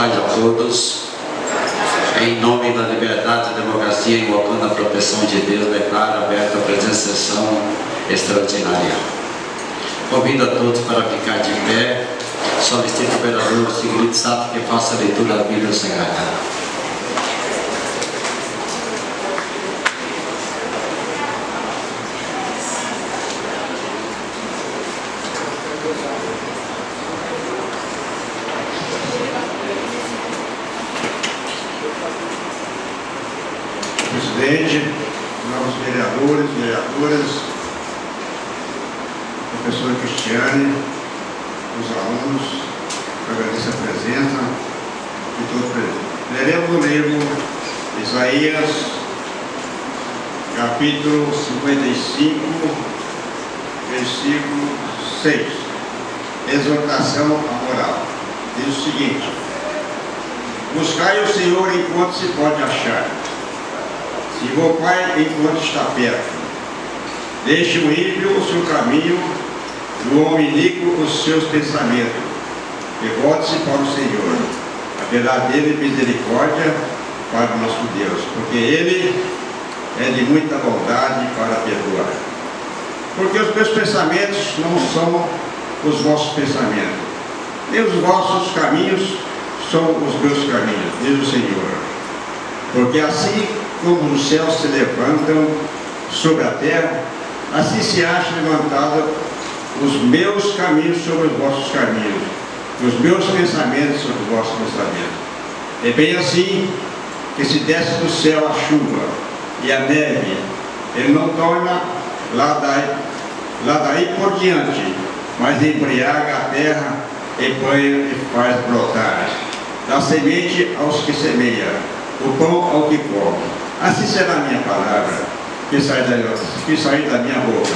tarde a todos. Em nome da liberdade e democracia, invocando a proteção de Deus, declaro aberta a presente sessão extraordinária. Convido a todos para ficar de pé. Solicito ao vereador Sigrid Sato que faça a leitura da Bíblia Sagrada. Presidente, novos vereadores, vereadoras, professora Cristiane, os alunos, agradeço a presença de todos presentes. Leremos o livro Isaías, capítulo 55, versículo 6. Exortação à moral. Diz o seguinte: buscai o Senhor enquanto se pode achar. Invocai enquanto está perto. Deixe o ímpio o seu caminho, e o homem iníquo os seus pensamentos. E volte-se para o Senhor, a verdadeira misericórdia para o nosso Deus, porque Ele é de muita bondade para perdoar. Porque os meus pensamentos não são os vossos pensamentos, nem os vossos caminhos são os meus caminhos, diz o Senhor. Porque assim como os céus se levantam sobre a terra, assim se acham levantados os meus caminhos sobre os vossos caminhos, e os meus pensamentos sobre os vossos pensamentos. É bem assim que se desce do céu a chuva e a neve, ele não torna lá daí por diante, mas embriaga a terra e banha e faz brotar. Dá semente aos que semeiam, o pão ao que come. Assim será a minha palavra, que sair da minha boca.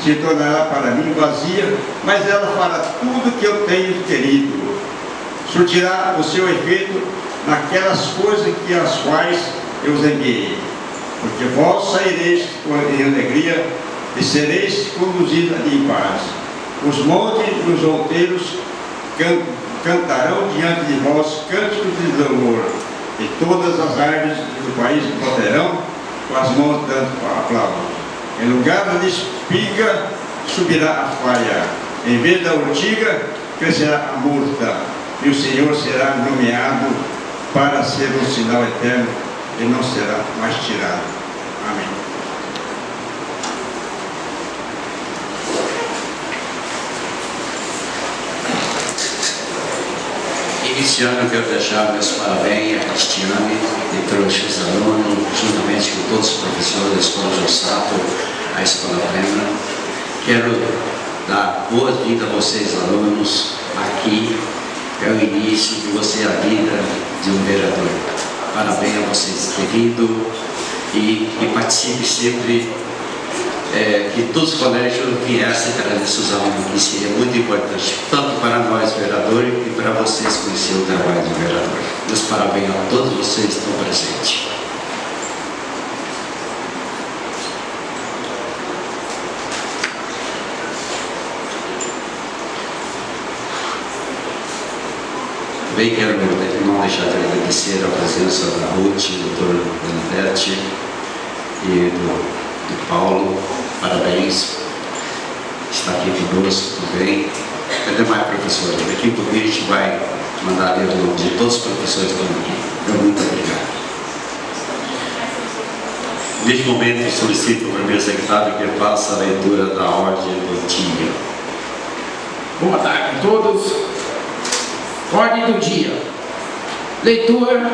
Se tornará para mim vazia, mas ela fará tudo que eu tenho querido. Surtirá o seu efeito naquelas coisas que as quais eu os enviei. Porque vós saireis em alegria e sereis conduzidos em paz. Os montes e os outeiros cantarão diante de vós cânticos de louvor. E todas as árvores do país baterão com as mãos dando aplausos. Em lugar da espiga subirá a faia, em vez da urtiga crescerá a murta, e o Senhor será nomeado para ser um sinal eterno e não será mais tirado. Amém. Iniciando, eu quero deixar meus parabéns a Cristiane e todos os alunos, juntamente com todos os professores da Escola João Sato, a Escola Plena. Quero dar boas-vindas a vocês, alunos. Aqui é o início de você, a vida de um vereador. Parabéns a vocês, querido, e participe sempre. Que todos os colégios viessem trazer seus alunos, que seria muito importante, tanto para nós vereadores e para vocês conhecerem o trabalho do vereador. Meus parabéns a todos vocês que estão presentes. Também quero não deixar de agradecer a presença da Ruth, do Dr. Benedete e do Paulo. Parabéns, está aqui conosco também. E demais professores, daqui por mim a gente vai mandar ler o nome de todos os professores que estão aqui. Muito obrigado. Neste momento, solicito ao primeiro secretário que faça a leitura da ordem do dia. Boa tarde a todos. Ordem do dia. Leitura,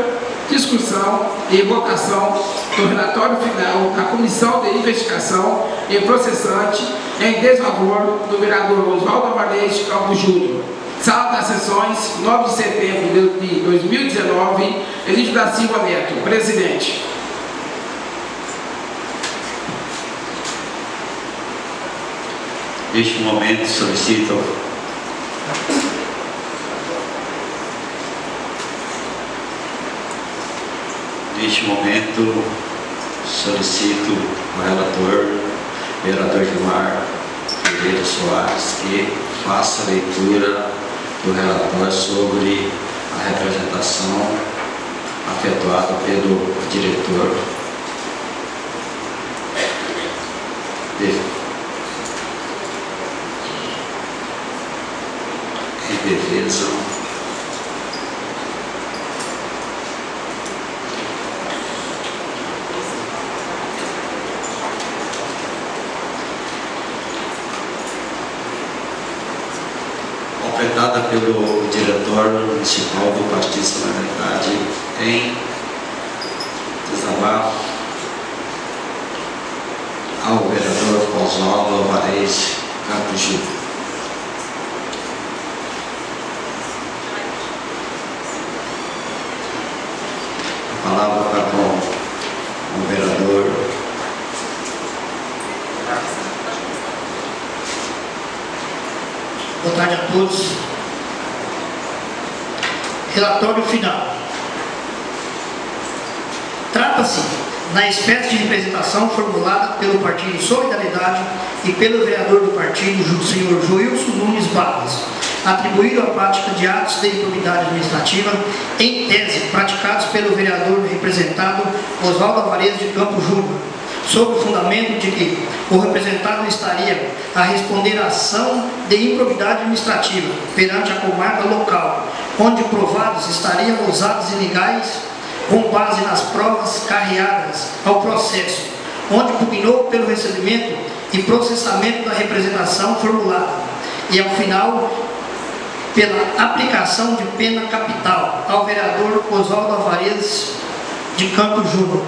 discussão e votação do relatório final da Comissão de Investigação e Processante em desfavor do vereador Oswaldo Amarante Campos Júnior. Sala das Sessões, 9 de setembro de 2019, Elídio da Silva Neto, presidente. Neste momento, solicito o relator, vereador Gilmar Ferreira Soares, que faça a leitura do relatório sobre a representação situação efetuada pelo diretor de defesa completada pelo diretor municipal do Partido Solidariedade em desabafo ao vereador Oswaldo Alvarez Campos Júnior. A palavra está com o vereador. Boa tarde a todos. Relatório final. Trata-se na espécie de representação formulada pelo Partido Solidariedade e pelo vereador do partido, o senhor Joilson Nunes Barros, atribuído à prática de atos de improbidade administrativa, em tese, praticados pelo vereador representado Oswaldo Alvarez de Campos Júnior, sob o fundamento de que o representado estaria a responder à ação de improbidade administrativa perante a comarca local, onde provados estariam os atos ilegais com base nas provas carreadas ao processo, onde pugnou pelo recebimento e processamento da representação formulada e, ao final, pela aplicação de pena capital ao vereador Oswaldo Alvarez de Campos Júnior,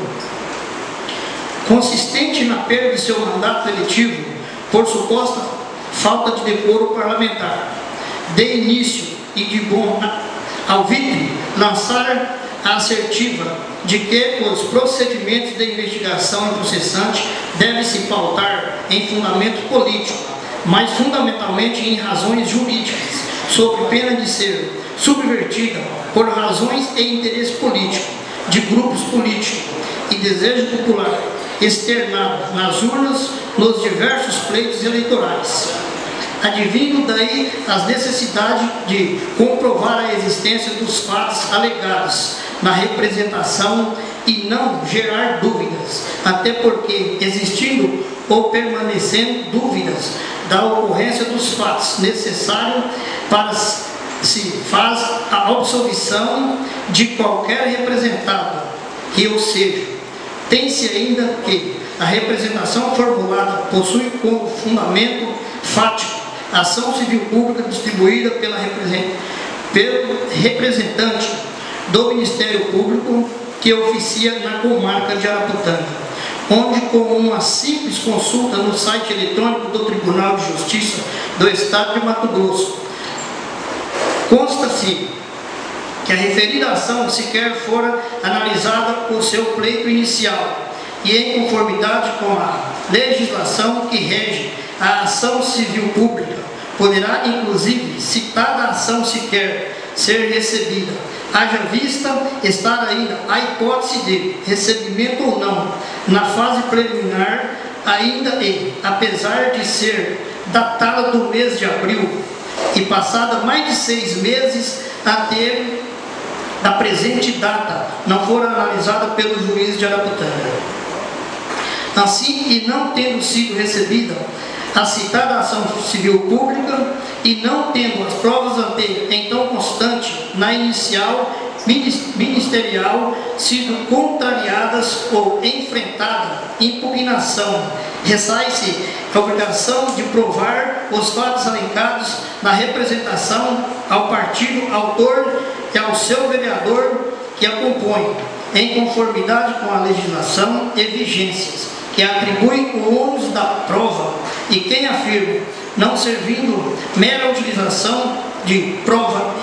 consistente na perda de seu mandato eletivo por suposta falta de decoro parlamentar, de início e de bom ao VIP lançar a assertiva de que os procedimentos de investigação e processante devem se pautar em fundamento político, mas fundamentalmente em razões jurídicas, sob pena de ser subvertida por razões e interesse político, de grupos políticos e desejo popular, externado nas urnas nos diversos pleitos eleitorais. Advindo daí as necessidades de comprovar a existência dos fatos alegados na representação e não gerar dúvidas, até porque, existindo ou permanecendo dúvidas da ocorrência dos fatos necessários para se faz a absolvição de qualquer representado, que, ou seja, tem-se ainda que a representação formulada possui como fundamento fático a ação civil pública distribuída pelo representante do Ministério Público que oficia na comarca de Araputanga, onde, com uma simples consulta no site eletrônico do Tribunal de Justiça do Estado de Mato Grosso, consta-se que a referida ação sequer fora analisada por seu pleito inicial e em conformidade com a legislação que rege a ação civil pública, poderá inclusive citada ação sequer ser recebida, haja vista estar ainda a hipótese de recebimento ou não na fase preliminar, ainda e, apesar de ser datada do mês de abril e passada mais de 6 meses até a presente data, não for analisada pelo juiz de Araputanga. Assim, e não tendo sido recebida a citada ação civil pública e não tendo as provas ante então constante na inicial ministerial sido contrariadas ou enfrentada impugnação, ressai-se a obrigação de provar os fatos alencados na representação ao partido autor e ao seu vereador que a compõe, em conformidade com a legislação e vigências, que atribui o ônus da prova e quem afirma, não servindo mera utilização de prova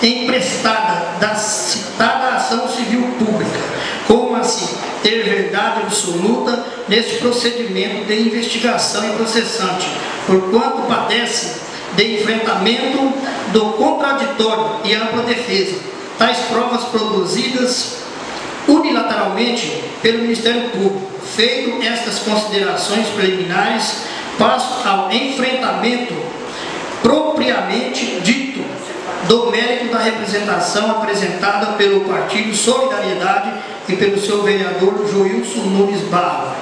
emprestada da citada ação civil pública, como assim ter verdade absoluta neste procedimento de investigação e processante, porquanto padece de enfrentamento do contraditório e ampla defesa, tais provas produzidas unilateralmente pelo Ministério Público. Feito estas considerações preliminares, passo ao enfrentamento propriamente dito do mérito da representação apresentada pelo Partido Solidariedade e pelo seu vereador Joilson Nunes Barro.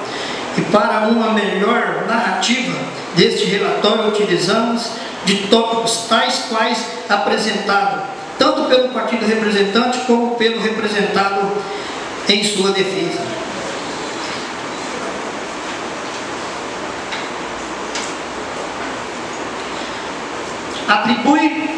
E para uma melhor narrativa deste relatório, utilizamos de tópicos tais quais apresentado, tanto pelo partido representante como pelo representado em sua defesa. Atribui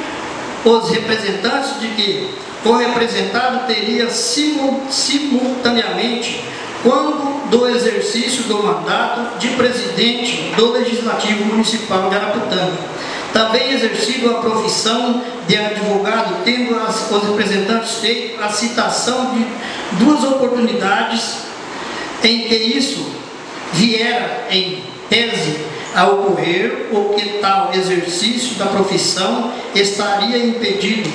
os representantes de que o representado teria simultaneamente, quando do exercício do mandato de presidente do Legislativo Municipal de Araputanga, também exercido a profissão de advogado, tendo os representantes feito a citação de duas oportunidades em que isso viera em tese a ocorrer, ou que tal exercício da profissão estaria impedido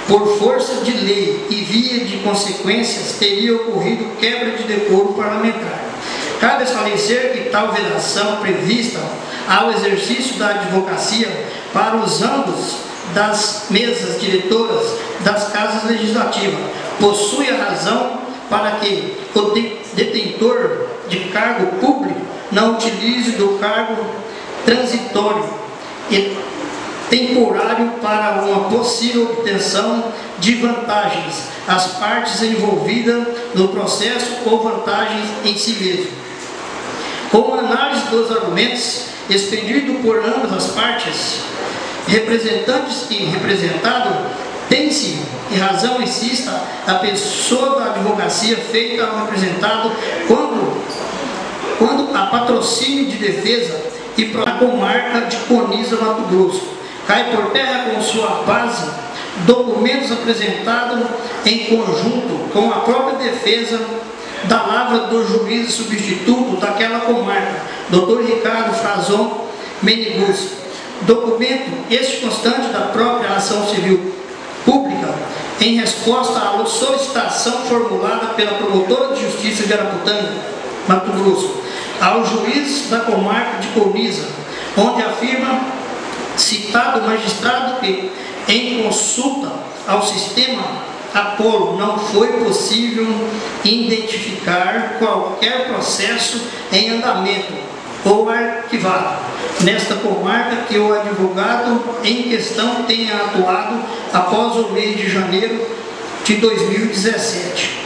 por força de lei e via de consequências teria ocorrido quebra de decoro parlamentar. Cabe esclarecer que tal vedação prevista ao exercício da advocacia para os ambos das mesas diretoras das casas legislativas possui a razão para que o detentor de cargo público não utilize do cargo transitório e temporário para uma possível obtenção de vantagens às partes envolvidas no processo ou vantagens em si mesmo. Com a análise dos argumentos expedidos por ambas as partes, representantes e representado, tem-se, em razão exista, a pessoa da advocacia feita ao representado quando a patrocínio de defesa e para a comarca de Coniza, Mato Grosso. Cai por terra com sua base documentos apresentados em conjunto com a própria defesa da lavra do juiz substituto daquela comarca, Dr. Ricardo Frazon Meneguzzi. Documento este constante da própria ação civil pública em resposta à solicitação formulada pela promotora de justiça de Araputanga, Mato Grosso, ao juiz da comarca de Coniza, onde afirma citado magistrado que, em consulta ao sistema Apolo, não foi possível identificar qualquer processo em andamento ou arquivado nesta comarca que o advogado em questão tenha atuado após o mês de janeiro de 2017,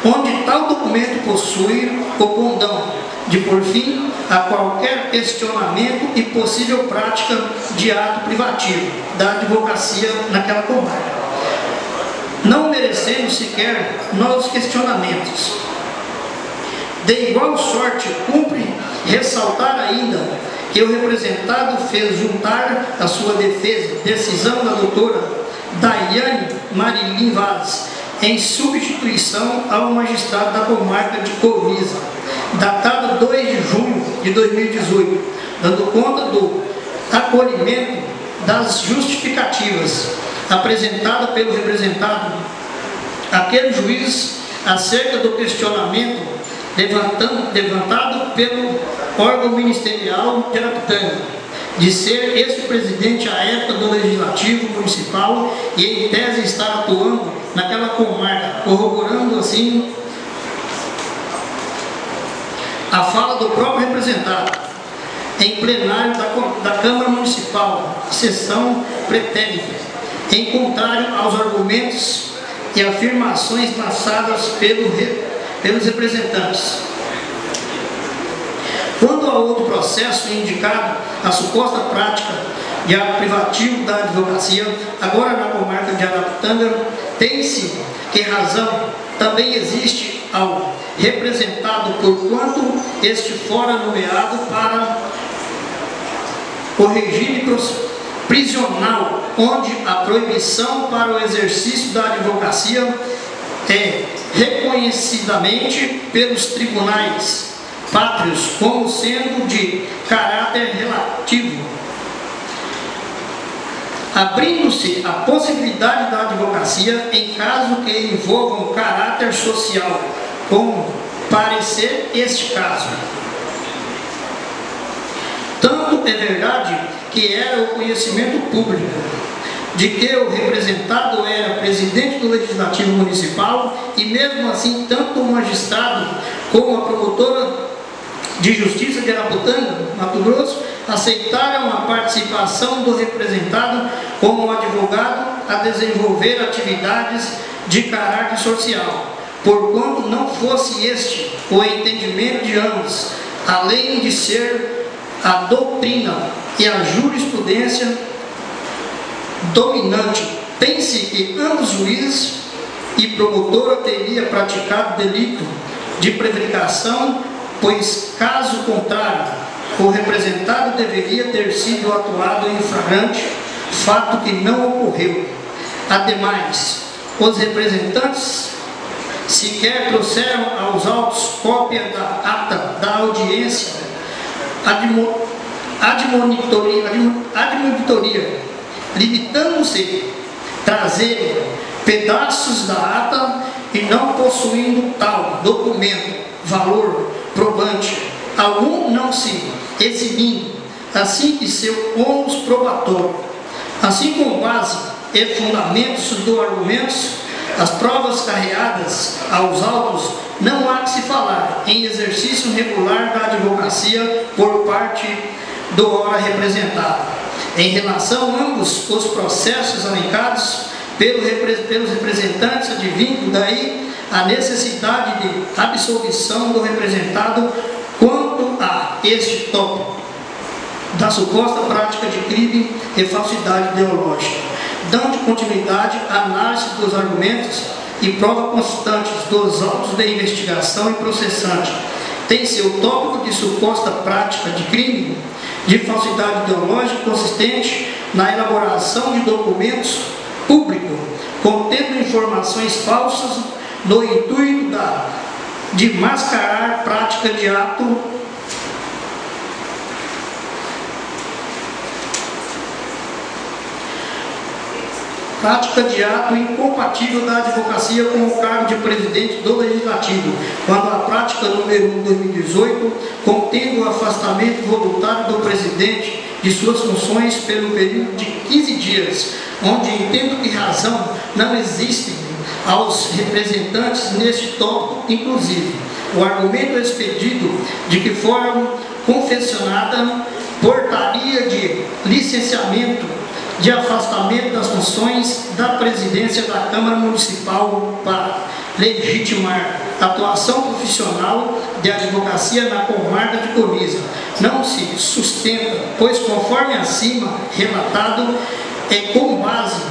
onde tal documento possui o condão de pôr fim a qualquer questionamento e possível prática de ato privativo da advocacia naquela comarca, não merecendo sequer novos questionamentos. De igual sorte, cumpre ressaltar ainda que o representado fez juntar à sua defesa decisão da doutora Daiane Marilyn Vaz, em substituição ao magistrado da comarca de Coniza, datada 2 de junho de 2018, dando conta do acolhimento das justificativas apresentadas pelo representado aquele juiz acerca do questionamento levantado pelo órgão ministerial de Araputanga, de ser esse presidente à época do Legislativo Municipal e em tese estar atuando naquela comarca, corroborando assim a fala do próprio representado em plenário da Câmara Municipal, sessão pretérita, em contrário aos argumentos e afirmações lançadas pelos representantes. Quando ao outro processo indicado, a suposta prática de ato privativo da advocacia, agora na comarca de Araputanga, tem-se que razão também existe ao representado, por quanto este fora nomeado para o regime prisional, onde a proibição para o exercício da advocacia é reconhecidamente pelos tribunais pátrios como sendo de caráter relativo, abrindo-se a possibilidade da advocacia em caso que envolva um caráter social, como parecer este caso. Tanto é verdade que era o conhecimento público de que o representado era presidente do Legislativo Municipal e mesmo assim tanto o magistrado como a promotora de Justiça de Araputanga, Mato Grosso, aceitaram a participação do representado como advogado a desenvolver atividades de caráter social, porquanto não fosse este o entendimento de ambos, além de ser a doutrina e a jurisprudência dominante. Pense que ambos juízes e promotora teriam praticado delito de prevaricação, pois, caso contrário, o representado deveria ter sido atuado em flagrante, fato que não ocorreu. Ademais, os representantes sequer trouxeram aos autos cópia da ata da audiência admonitoria, limitando-se a trazer pedaços da ata e não possuindo tal documento, valor probante algum, não se exibindo, assim que seu ônus probatório, assim com base e fundamentos dos argumentos, as provas carreadas aos autos, não há que se falar em exercício regular da advocacia por parte do ora representado. Em relação a ambos os processos alencados pelos representantes, advindo daí a necessidade de absolvição do representado quanto a este tópico da suposta prática de crime e falsidade ideológica, dando continuidade à análise dos argumentos e prova constantes dos autos de investigação e processante. Tem seu tópico de suposta prática de crime de falsidade ideológica consistente na elaboração de documentos públicos contendo informações falsas no intuito de mascarar prática de ato incompatível da advocacia com o cargo de presidente do Legislativo, quando a prática número 1 de 2018 contém o afastamento voluntário do presidente de suas funções pelo período de 15 dias, onde entendo que razão não existe aos representantes neste tópico, inclusive o argumento expedido de que foram confeccionada portaria de licenciamento de afastamento das funções da presidência da Câmara Municipal para legitimar a atuação profissional de advocacia na comarca de Coniza. Não se sustenta, pois conforme acima relatado, é com base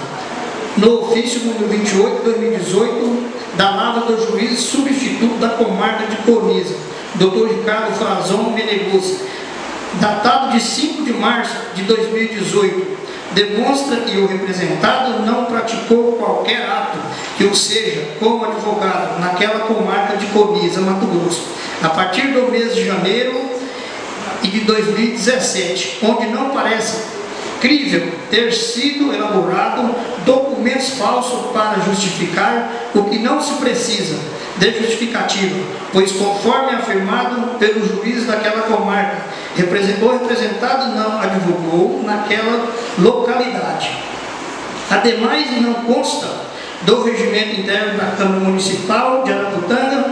no ofício número 28 de 2018 da Lavra do Juiz Substituto da comarca de Coniza, Dr. Ricardo Frazão Meneguzzi, datado de 5 de março de 2018, demonstra que o representado não praticou qualquer ato que o seja como advogado naquela comarca de Coniza, Mato Grosso, a partir do mês de janeiro de 2017, onde não parece crível ter sido elaborado documentos falsos para justificar o que não se precisa de justificativa, pois conforme afirmado pelo juiz daquela comarca, o representado não advogou naquela localidade. Ademais, não consta do regimento interno da Câmara Municipal de Araputanga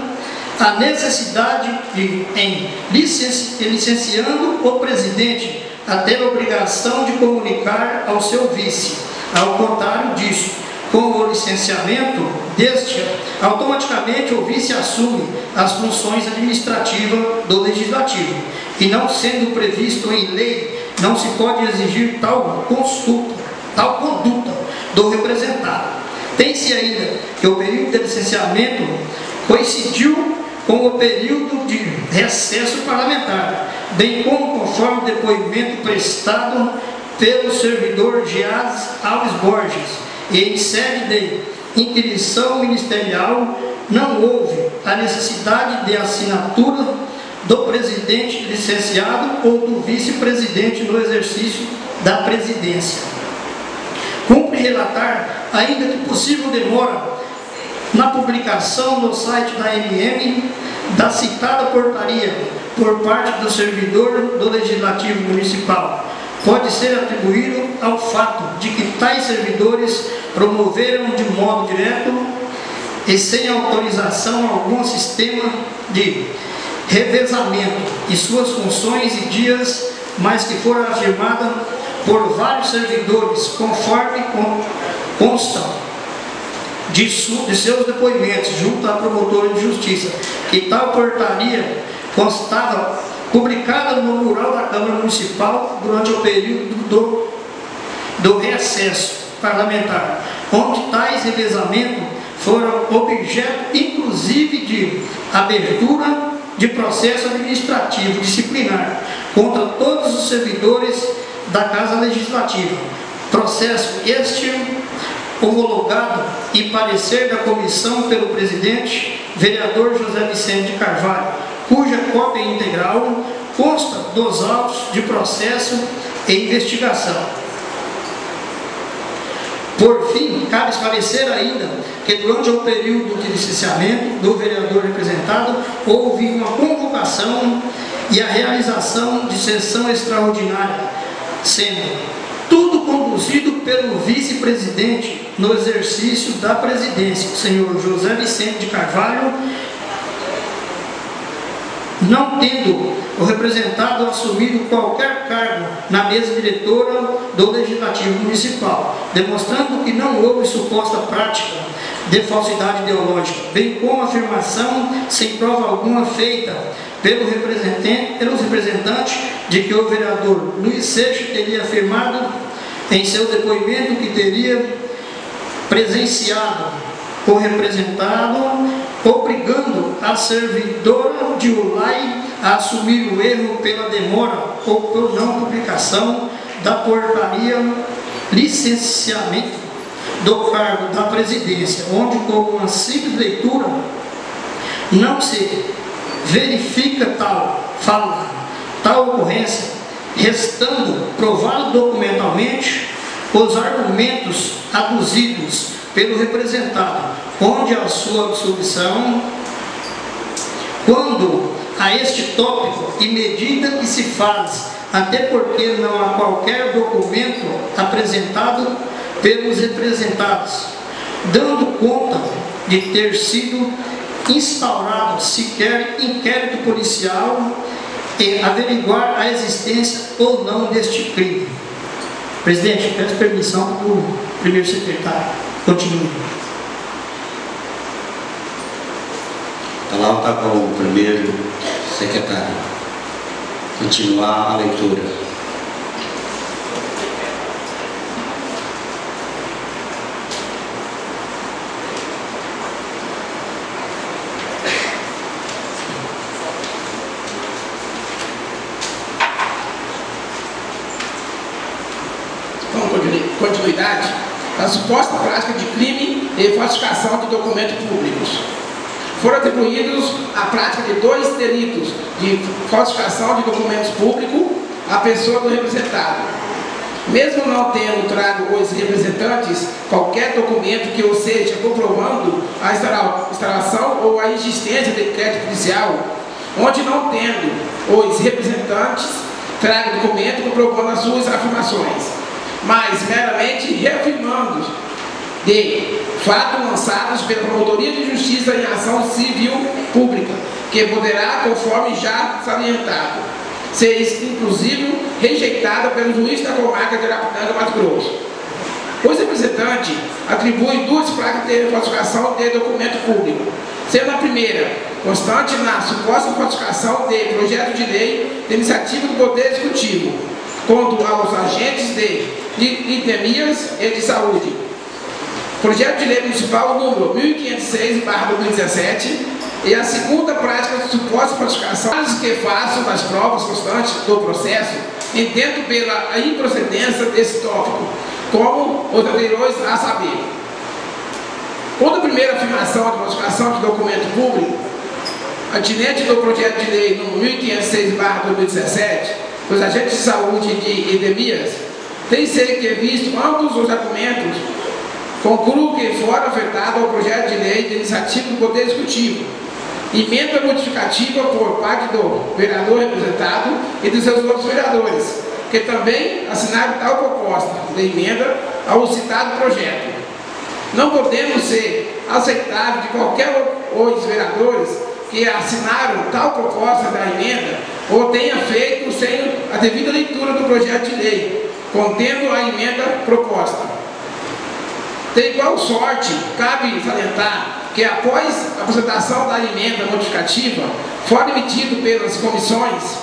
a necessidade de, em licenciando o presidente, a ter a obrigação de comunicar ao seu vice. Ao contrário disso, com o licenciamento deste, automaticamente o vice assume as funções administrativas do Legislativo, e não sendo previsto em lei, não se pode exigir tal conduta do representado. Tem-se ainda que o período de licenciamento coincidiu com o período de recesso parlamentar, bem como conforme o depoimento prestado pelo servidor Geazi Alves Borges, e em sede de inquirição ministerial não houve a necessidade de assinatura do presidente licenciado ou do vice-presidente no exercício da presidência. Cumpre relatar, ainda que possível demora, na publicação no site da MM da citada portaria por parte do servidor do Legislativo Municipal, pode ser atribuído ao fato de que tais servidores promoveram de modo direto e sem autorização algum sistema de revezamento e suas funções e dias, mas que foram afirmadas por vários servidores, conforme constam de seus depoimentos junto à promotora de justiça, que tal portaria constava publicada no mural da Câmara Municipal durante o período do recesso parlamentar, onde tais revezamentos foram objeto inclusive de abertura de processo administrativo disciplinar contra todos os servidores da Casa Legislativa. Processo este homologado e parecer da comissão pelo presidente, vereador José Vicente de Carvalho, cuja cópia integral consta dos autos de processo e investigação. Por fim, cabe esclarecer ainda que durante o período de licenciamento do vereador representado, houve uma convocação e a realização de sessão extraordinária, sendo tudo conduzido pelo vice-presidente no exercício da presidência, o senhor José Vicente de Carvalho, não tendo o representado assumido qualquer cargo na mesa diretora do Legislativo Municipal, demonstrando que não houve suposta prática de falsidade ideológica, bem como afirmação sem prova alguma feita pelos representantes de que o vereador Luiz Seixas teria afirmado em seu depoimento que teria presenciado o representado obrigando a servidora de ULAI a assumir o erro pela demora ou por não publicação da portaria licenciamento do cargo da presidência, onde com uma simples leitura não se verifica tal ocorrência, restando provado documentalmente os argumentos aduzidos pelo representado, onde a sua absolvição, quando a este tópico e medida que se faz, até porque não há qualquer documento apresentado pelos representados, dando conta de ter sido instaurado sequer inquérito policial e averiguar a existência ou não deste crime. Presidente, peço permissão para o primeiro secretário. Continue. A palavra está com o primeiro secretário. Continuar a leitura. Com continuidade, a suposta prática de crime e falsificação de documentos públicos. Foram atribuídos a prática de 2 delitos de falsificação de documentos públicos à pessoa do representado. Mesmo não tendo trago os representantes qualquer documento que, ou seja, comprovando a instalação ou a existência de decreto policial, onde não tendo os representantes trago documento comprovando as suas afirmações, mas meramente reafirmando de fato lançados pela Promotoria de Justiça em ação civil pública, que poderá, conforme já salientado, ser inclusive rejeitada pelo juiz da comarca de Araputanga, Mato Grosso. Os representantes atribuem 2 placas de falsificação de documento público, sendo a primeira constante na suposta falsificação de projeto de lei de iniciativa do Poder Executivo contra aos agentes de epidemias e de saúde. Projeto de lei municipal número 1506/2017 e a segunda prática de suposta falsificação que façam das provas constantes do processo, entendo pela improcedência desse tópico, como os anteriores a saber. Quando a primeira afirmação de falsificação de documento público, atinente do projeto de lei número 1506/2017, os agentes de saúde de epidemias, tem que ser visto ambos os argumentos, concluo que fora afetado ao projeto de lei de iniciativa do Poder Executivo, emenda modificativa por parte do vereador representado e dos seus outros vereadores, que também assinaram tal proposta de emenda ao citado projeto. Não podemos ser aceitável de qualquer os vereadores que assinaram tal proposta da emenda ou tenha feito sem a devida leitura do projeto de lei, contendo a emenda proposta. De igual sorte, cabe salientar que após a apresentação da emenda modificativa, fora emitido pelas comissões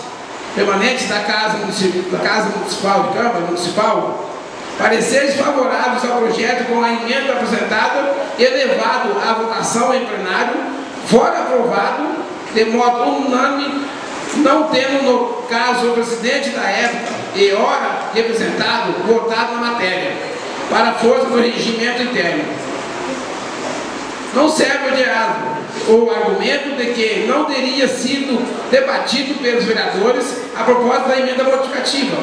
permanentes da Casa Municipal de Câmara Municipal, pareceres favoráveis ao projeto com a emenda apresentada e levado à votação em plenário, fora aprovado de modo unânime, não tendo no caso o presidente da época e ora representado votado na matéria, para a força do regimento interno. Não serve de o argumento de que não teria sido debatido pelos vereadores a propósito da emenda modificativa,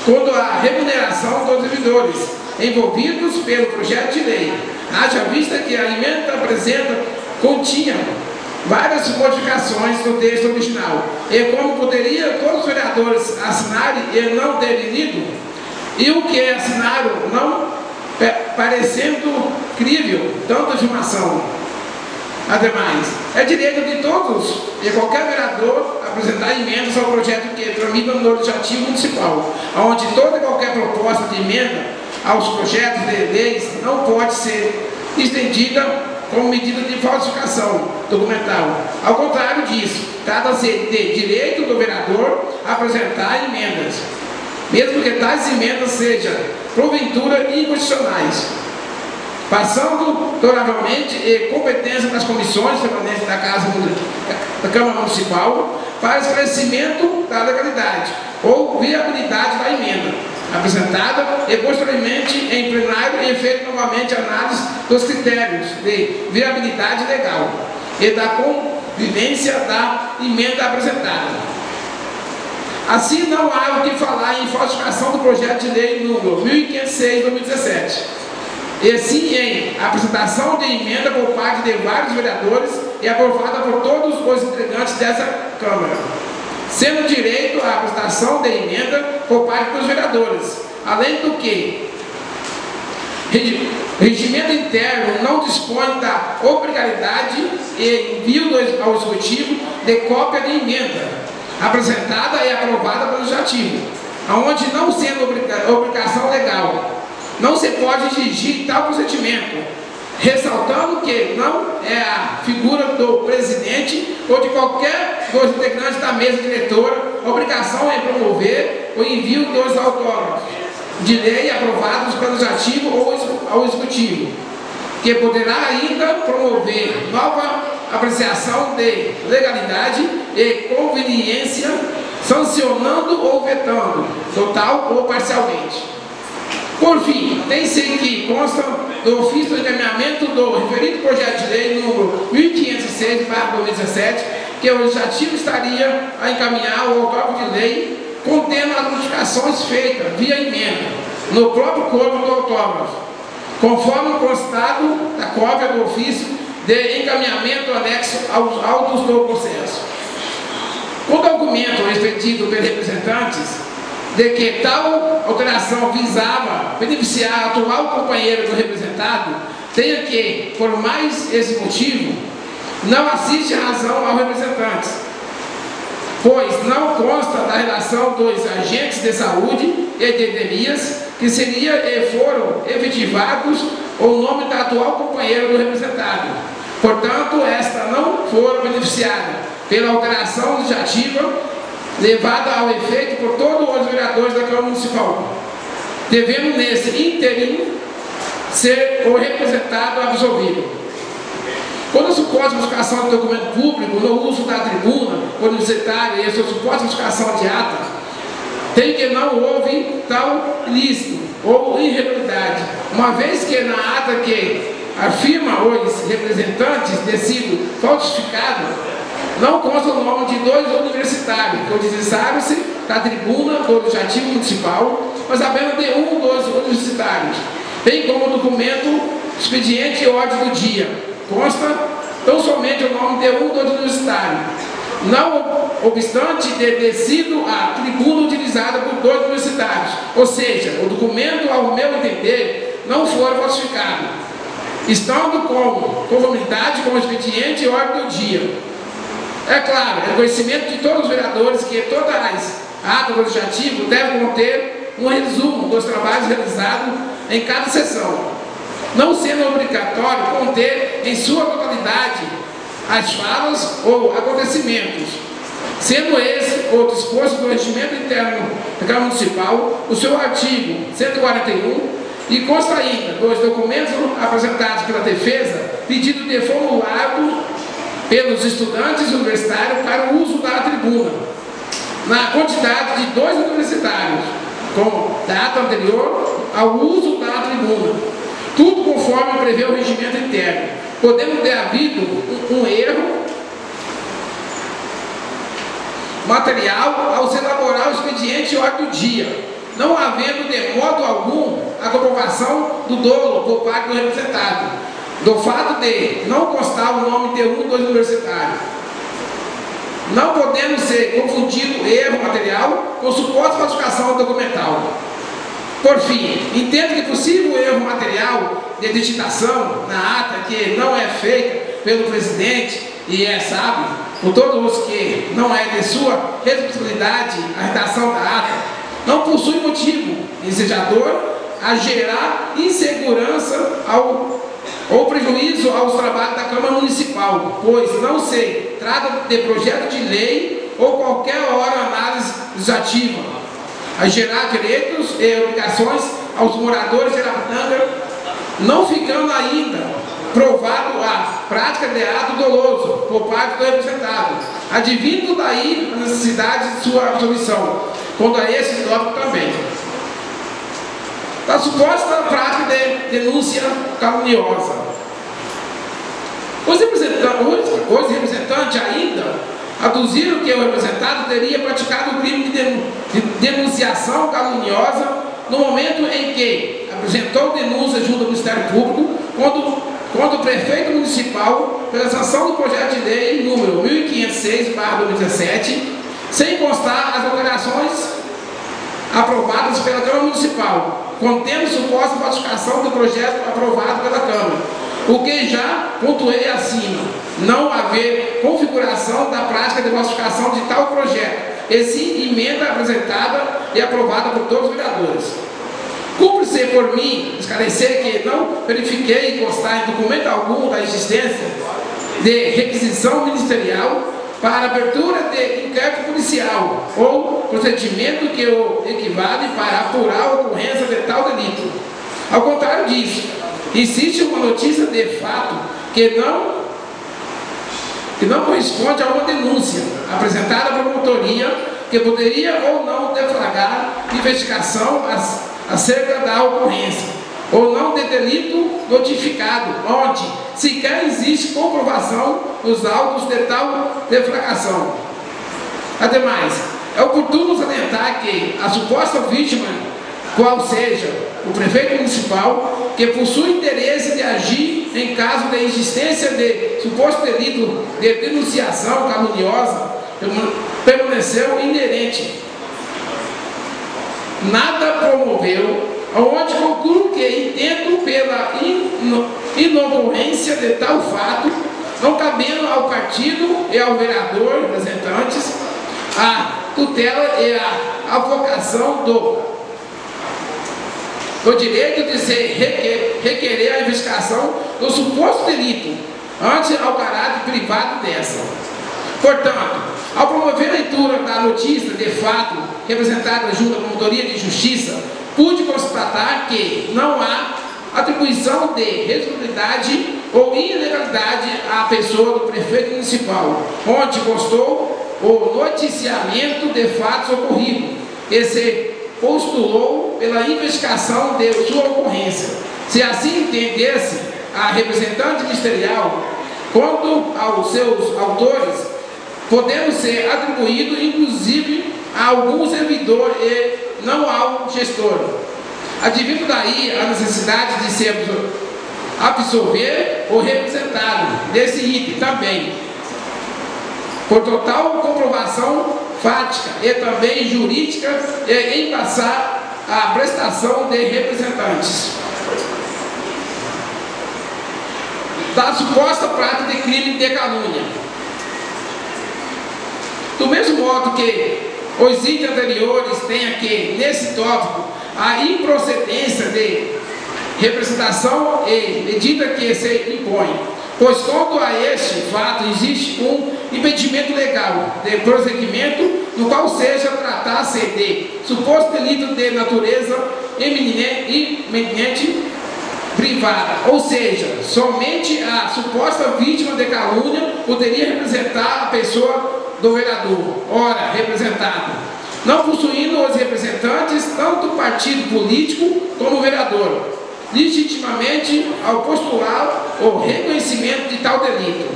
quando a remuneração dos servidores envolvidos pelo projeto de lei, haja vista que a emenda continha várias modificações do texto original, e como poderia todos os vereadores assinarem e não terem lido, e o que assinaram não parecendo crível tanta afirmação. Ademais, é direito de todos e qualquer vereador apresentar emendas ao projeto que tramita no Legislativo Municipal, onde toda e qualquer proposta de emenda aos projetos de leis não pode ser estendida como medida de falsificação documental. Ao contrário disso, trata-se de direito do vereador apresentar emendas, mesmo que tais emendas sejam, porventura, inconstitucionais, passando doravelmente e competência das comissões permanentes da Câmara Municipal para esclarecimento da legalidade ou viabilidade da emenda apresentada e posteriormente em plenário e feita novamente análise dos critérios de viabilidade legal e da convivência da emenda apresentada. Assim, não há o que falar em falsificação do projeto de lei número 1506/2017, e sim em apresentação de emenda por parte de vários vereadores e aprovada por todos os integrantes dessa Câmara, sendo direito à apresentação de emenda por parte dos vereadores, além do que o regimento interno não dispõe da obrigatoriedade e envio ao Executivo de cópia de emenda apresentada e aprovada pelo Legislativo, onde, não sendo obrigação legal, não se pode exigir tal procedimento, ressaltando que não é a figura do presidente ou de qualquer dos integrantes da mesa diretora obrigação em promover o envio dos autógrafos de lei aprovados pelo Legislativo ou ao Executivo, que poderá ainda promover nova apreciação de legalidade e conveniência, sancionando ou vetando, total ou parcialmente. Por fim, tem-se que consta do ofício de encaminhamento do referido projeto de lei número 1506/2017, que o Legislativo estaria a encaminhar o autógrafo de lei contendo as modificações feitas via emenda no próprio corpo do autógrafo, conforme constado da cópia do ofício de encaminhamento anexo aos autos do processo. O documento expedido pelos representantes de que tal alteração visava beneficiar o atual companheiro do representado, tenha que, por mais esse motivo, não assiste razão aos representantes, pois não consta da relação dos agentes de saúde e de endemias que seria e foram efetivados o nome da atual companheira do representado. Portanto, esta não foram beneficiada pela alteração legislativa levada ao efeito por todos os vereadores da Câmara Municipal, devendo nesse interim ser o representado absolvido. Quando a suposta falsificação de documento público no uso da tribuna universitária e a sua suposta falsificação de ata, tem que não houve tal ilícito ou irregularidade, uma vez que na ata que afirma os representantes ter sido falsificado, não consta o nome de dois universitários, que utilizaram-se da tribuna do Legislativo Municipal, mas apenas de um dos universitários, bem como o documento expediente e ordem do dia. Consta tão somente o nome de um dos universitários, não obstante ter sido a tribuna utilizada por 2 universitários, ou seja, o documento, ao meu entender, não foi falsificado, estando com conformidade com o expediente e ordem do dia. É claro, é conhecimento de todos os vereadores que todas as atos legislativos devem conter um resumo dos trabalhos realizados em cada sessão, não sendo obrigatório conter em sua totalidade as falas ou acontecimentos, sendo esse o disposto do regimento interno da Câmara Municipal, o seu artigo 141, e consta ainda dos documentos apresentados pela defesa, pedido de formulário pelos estudantes universitários para o uso da tribuna, na quantidade de 2 universitários, com data anterior ao uso da tribuna, tudo conforme prevê o regimento interno, podendo ter havido um erro material ao se elaborar o expediente e ordem do dia, não havendo de modo algum a comprovação do dolo por parte do representado, do fato de não constar o nome de um dos universitários, não podendo ser confundido erro material com suposta falsificação documental. Por fim, entendo que possível erro material de digitação na ata que não é feita pelo presidente e é sábio por todos os que não é de sua responsabilidade a redação da ata, não possui motivo ensejador a gerar insegurança ou prejuízo aos trabalhos da Câmara Municipal, pois não se trata de projeto de lei ou qualquer hora análise legislativa, a gerar direitos e obrigações aos moradores de Arapitanga, não ficando ainda provado a prática de ato doloso por parte do representado, advindo daí a necessidade de sua absolvição, quando a esse tópico também. Da suposta prática de denúncia caluniosa. Os representantes ainda aduziram que o representado teria praticado o crime de denunciação caluniosa no momento em que apresentou denúncia junto ao Ministério Público quando o prefeito municipal, pela sanção do projeto de lei número 1506/2017, sem constar as alterações aprovadas pela Câmara Municipal, contendo suposta falsificação do projeto aprovado pela Câmara, o que já pontuei acima, não haver configuração da prática de falsificação de tal projeto, e sim emenda apresentada e aprovada por todos os vereadores. Cumpre-se por mim esclarecer que não verifiquei constar em documento algum da existência de requisição ministerial para abertura de inquérito policial ou procedimento que o equivale para apurar a ocorrência de tal delito. Ao contrário disso, existe uma notícia de fato que não corresponde a uma denúncia apresentada à promotoria que poderia ou não deflagrar investigação acerca da ocorrência ou não de delito notificado, onde sequer existe comprovação dos autos de tal deflagração. Ademais, é oportuno salientar que a suposta vítima, qual seja o prefeito municipal, que possui interesse de agir em caso de existência de suposto delito de denunciação caluniosa, permaneceu inerente. Nada promoveu, onde concluo que entendo pela inocorrência de tal fato, não cabendo ao partido e ao vereador representantes a tutela e a avocação do direito de se requerer a investigação do suposto delito, ante ao caráter privado dessa. Portanto, ao promover a leitura da notícia de fato representada junto à Promotoria de Justiça, pude constatar que não há atribuição de responsabilidade ou ilegalidade à pessoa do prefeito municipal, onde constou o noticiamento de fatos ocorridos e se postulou pela investigação de sua ocorrência. Se assim entendesse a representante ministerial, quanto aos seus autores, podendo ser atribuído inclusive a algum servidor e não ao gestor. Advindo daí a necessidade de se absolver o representado desse item também. por total comprovação fática e também jurídica em passar a prestação de representantes da suposta prática de crime de calúnia. Do mesmo modo que os itens anteriores têm aqui, nesse tópico, a improcedência de representação e medida que se impõe, pois quanto a este fato existe um impedimento legal de prosseguimento no qual seja tratar-se de suposto delito de natureza eminente privada, ou seja, somente a suposta vítima de calúnia poderia representar a pessoa do vereador, ora representado, não possuindo os representantes tanto o partido político como o vereador, legitimamente ao postular o reconhecimento de tal delito.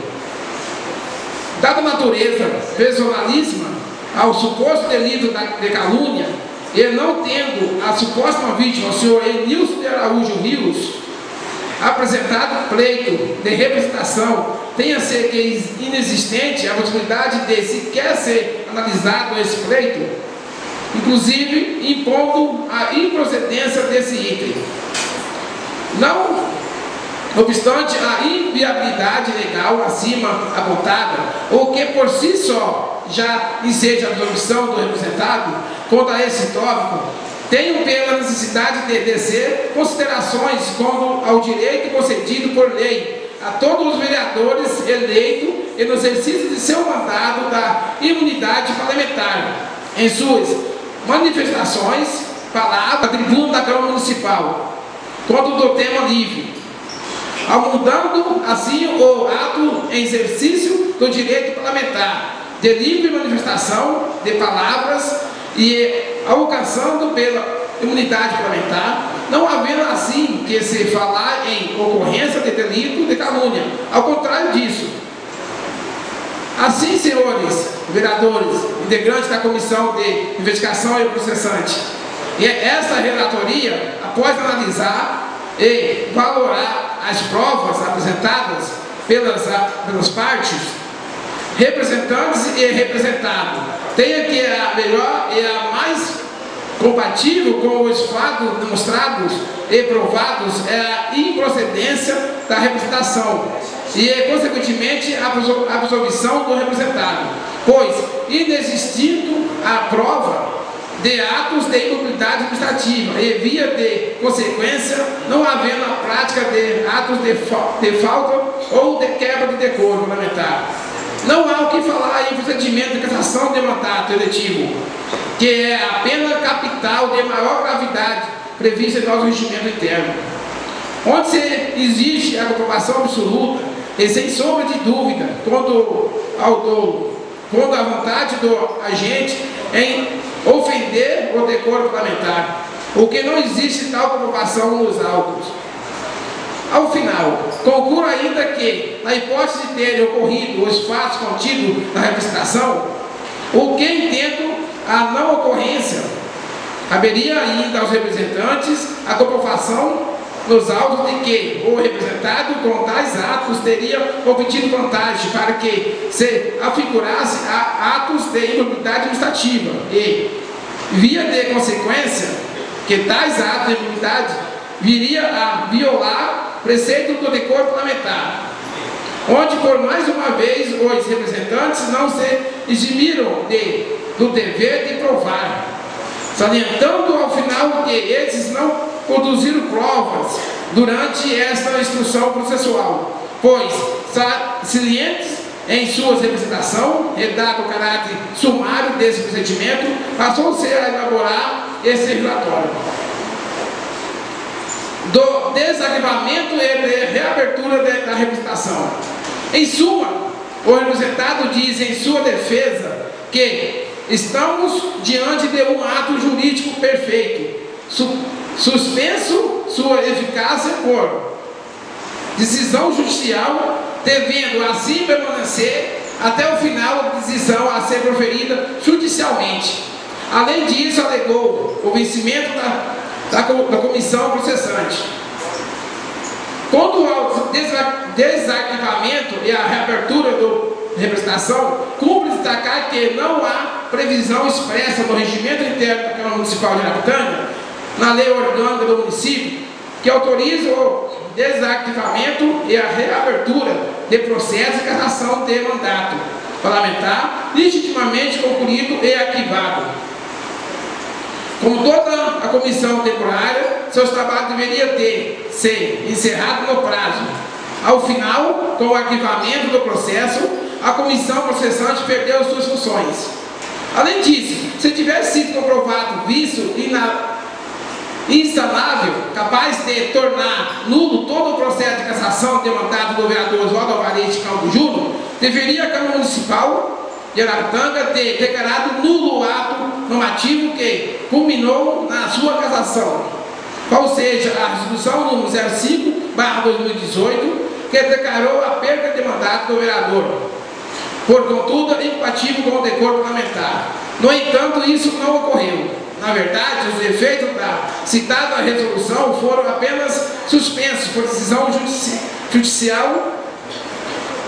Dada a natureza personalíssima ao suposto delito de calúnia, e não tendo a suposta vítima, o senhor Enilson de Araújo Rios, apresentado pleito de representação, tenha-se que inexistente a possibilidade de sequer ser analisado esse pleito, inclusive impondo a improcedência desse item. Não obstante a inviabilidade legal acima apontada, ou que por si só já enseja a absolvição do representado, quanto a esse tópico, tenho pela necessidade de tecer considerações como ao direito concedido por lei a todos os vereadores eleitos e no exercício de seu mandato da imunidade parlamentar, em suas manifestações, palavras, a tribuna da Câmara Municipal, quanto do tema livre, mudando assim o ato em exercício do direito parlamentar, de livre manifestação de palavras e alcançando pela imunidade parlamentar, não havendo assim que se falar em ocorrência de delito de calúnia, ao contrário disso. Assim, senhores vereadores, integrantes da Comissão de Investigação e Processante, e esta relatoria, após analisar e valorar as provas apresentadas pelas partes, representantes e representado, tenha que a melhor e a mais compatível com os fatos demonstrados e provados é a improcedência da representação e, consequentemente, a absolvição do representado, pois, inexistindo a prova de atos de improbidade administrativa e, via de consequência, não havendo a prática de atos de falta ou de quebra de decoro parlamentar. Não há o que falar em procedimento de cassação de mandato eletivo, que é a pena capital de maior gravidade prevista em nosso regimento interno, onde se existe a comprovação absoluta e sem sombra de dúvida quanto ao dolo, quando a vontade do agente em ofender o decoro parlamentar, o que não existe tal comprovação nos autos. Ao final, concluo ainda que, na hipótese de terem ocorrido os fatos contidos na representação, o que entendo a não ocorrência, caberia ainda aos representantes a comprovação nos autos de que o representado com tais atos teria obtido vantagem para que se afigurasse a atos de improbidade administrativa e, via de consequência, que tais atos de improbidade viria a violar preceito do decoro parlamentar, onde por mais uma vez os representantes não se eximiram do dever de provar, salientando ao final que esses não produziram provas durante esta instrução processual, pois, salientes em sua representação, dado o caráter sumário desse procedimento, passou-se a elaborar esse relatório do desarquivamento e de reabertura da representação. Em suma, o representado diz em sua defesa que estamos diante de um ato jurídico perfeito, suspenso sua eficácia por decisão judicial, devendo assim permanecer até o final da decisão a ser proferida judicialmente. Além disso, alegou o vencimento da comissão processante. Quanto ao desarquivamento e a reabertura da representação, cumpre Cabe destacar que não há previsão expressa no regimento interno da Câmara Municipal de Araputanga, na lei orgânica do município, que autoriza o desarquivamento e a reabertura de processo de cassação de mandato parlamentar legitimamente concluído e arquivado. Como toda a comissão temporária, seus trabalhos deveriam ter ser encerrados no prazo. Ao final, com o arquivamento do processo, a comissão processante perdeu suas funções. Além disso, se tivesse sido comprovado vício insanável, capaz de tornar nulo todo o processo de cassação de mandato do vereador Oswaldo Alvarez de Caldo Júnior, deveria a Câmara Municipal de Araputanga ter declarado nulo o ato normativo que culminou na sua cassação, qual seja a resolução número 05/2018, que declarou a perda de mandato do vereador, por contudo incompatível com o decoro parlamentar. No entanto, isso não ocorreu. Na verdade, os efeitos da citada resolução foram apenas suspensos por decisão judicial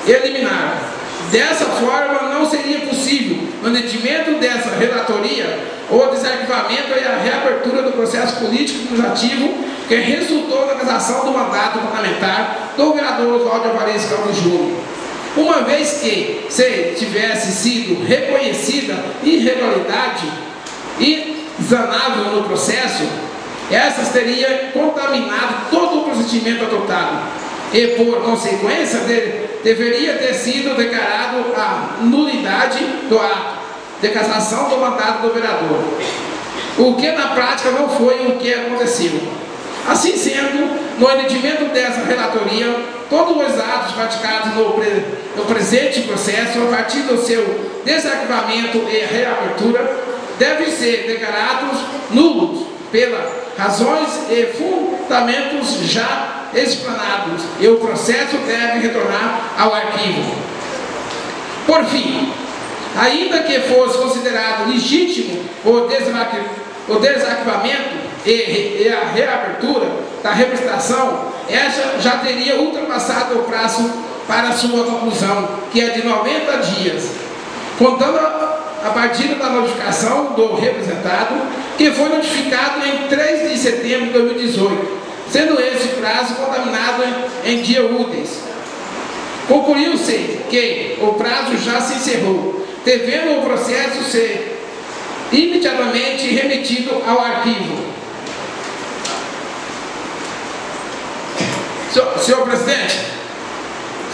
eliminar. Dessa forma, não seria possível, no entendimento dessa relatoria, o desarquivamento e a reabertura do processo político legislativo que resultou na cassação do mandato parlamentar do vereador Oswaldo Alvarez Caldo Júnior. Uma vez que, se tivesse sido reconhecida irregularidade insanável no processo, essas teria contaminado todo o procedimento adotado e, por consequência, deveria ter sido declarado a nulidade do ato de cassação do mandato do vereador, o que na prática não foi o que aconteceu. Assim sendo, no entendimento dessa relatoria, todos os atos praticados no presente processo, a partir do seu desarquivamento e reabertura, devem ser declarados nulos pelas razões e fundamentos já explanados, e o processo deve retornar ao arquivo. Por fim, ainda que fosse considerado legítimo o desarquivamento e a reabertura da representação, essa já teria ultrapassado o prazo para sua conclusão, que é de 90 dias, contando a partir da notificação do representado, que foi notificado em 3 de setembro de 2018, sendo esse prazo contaminado em dias úteis. Concluiu-se que o prazo já se encerrou, devendo o processo ser imediatamente remetido ao arquivo. Senhor presidente,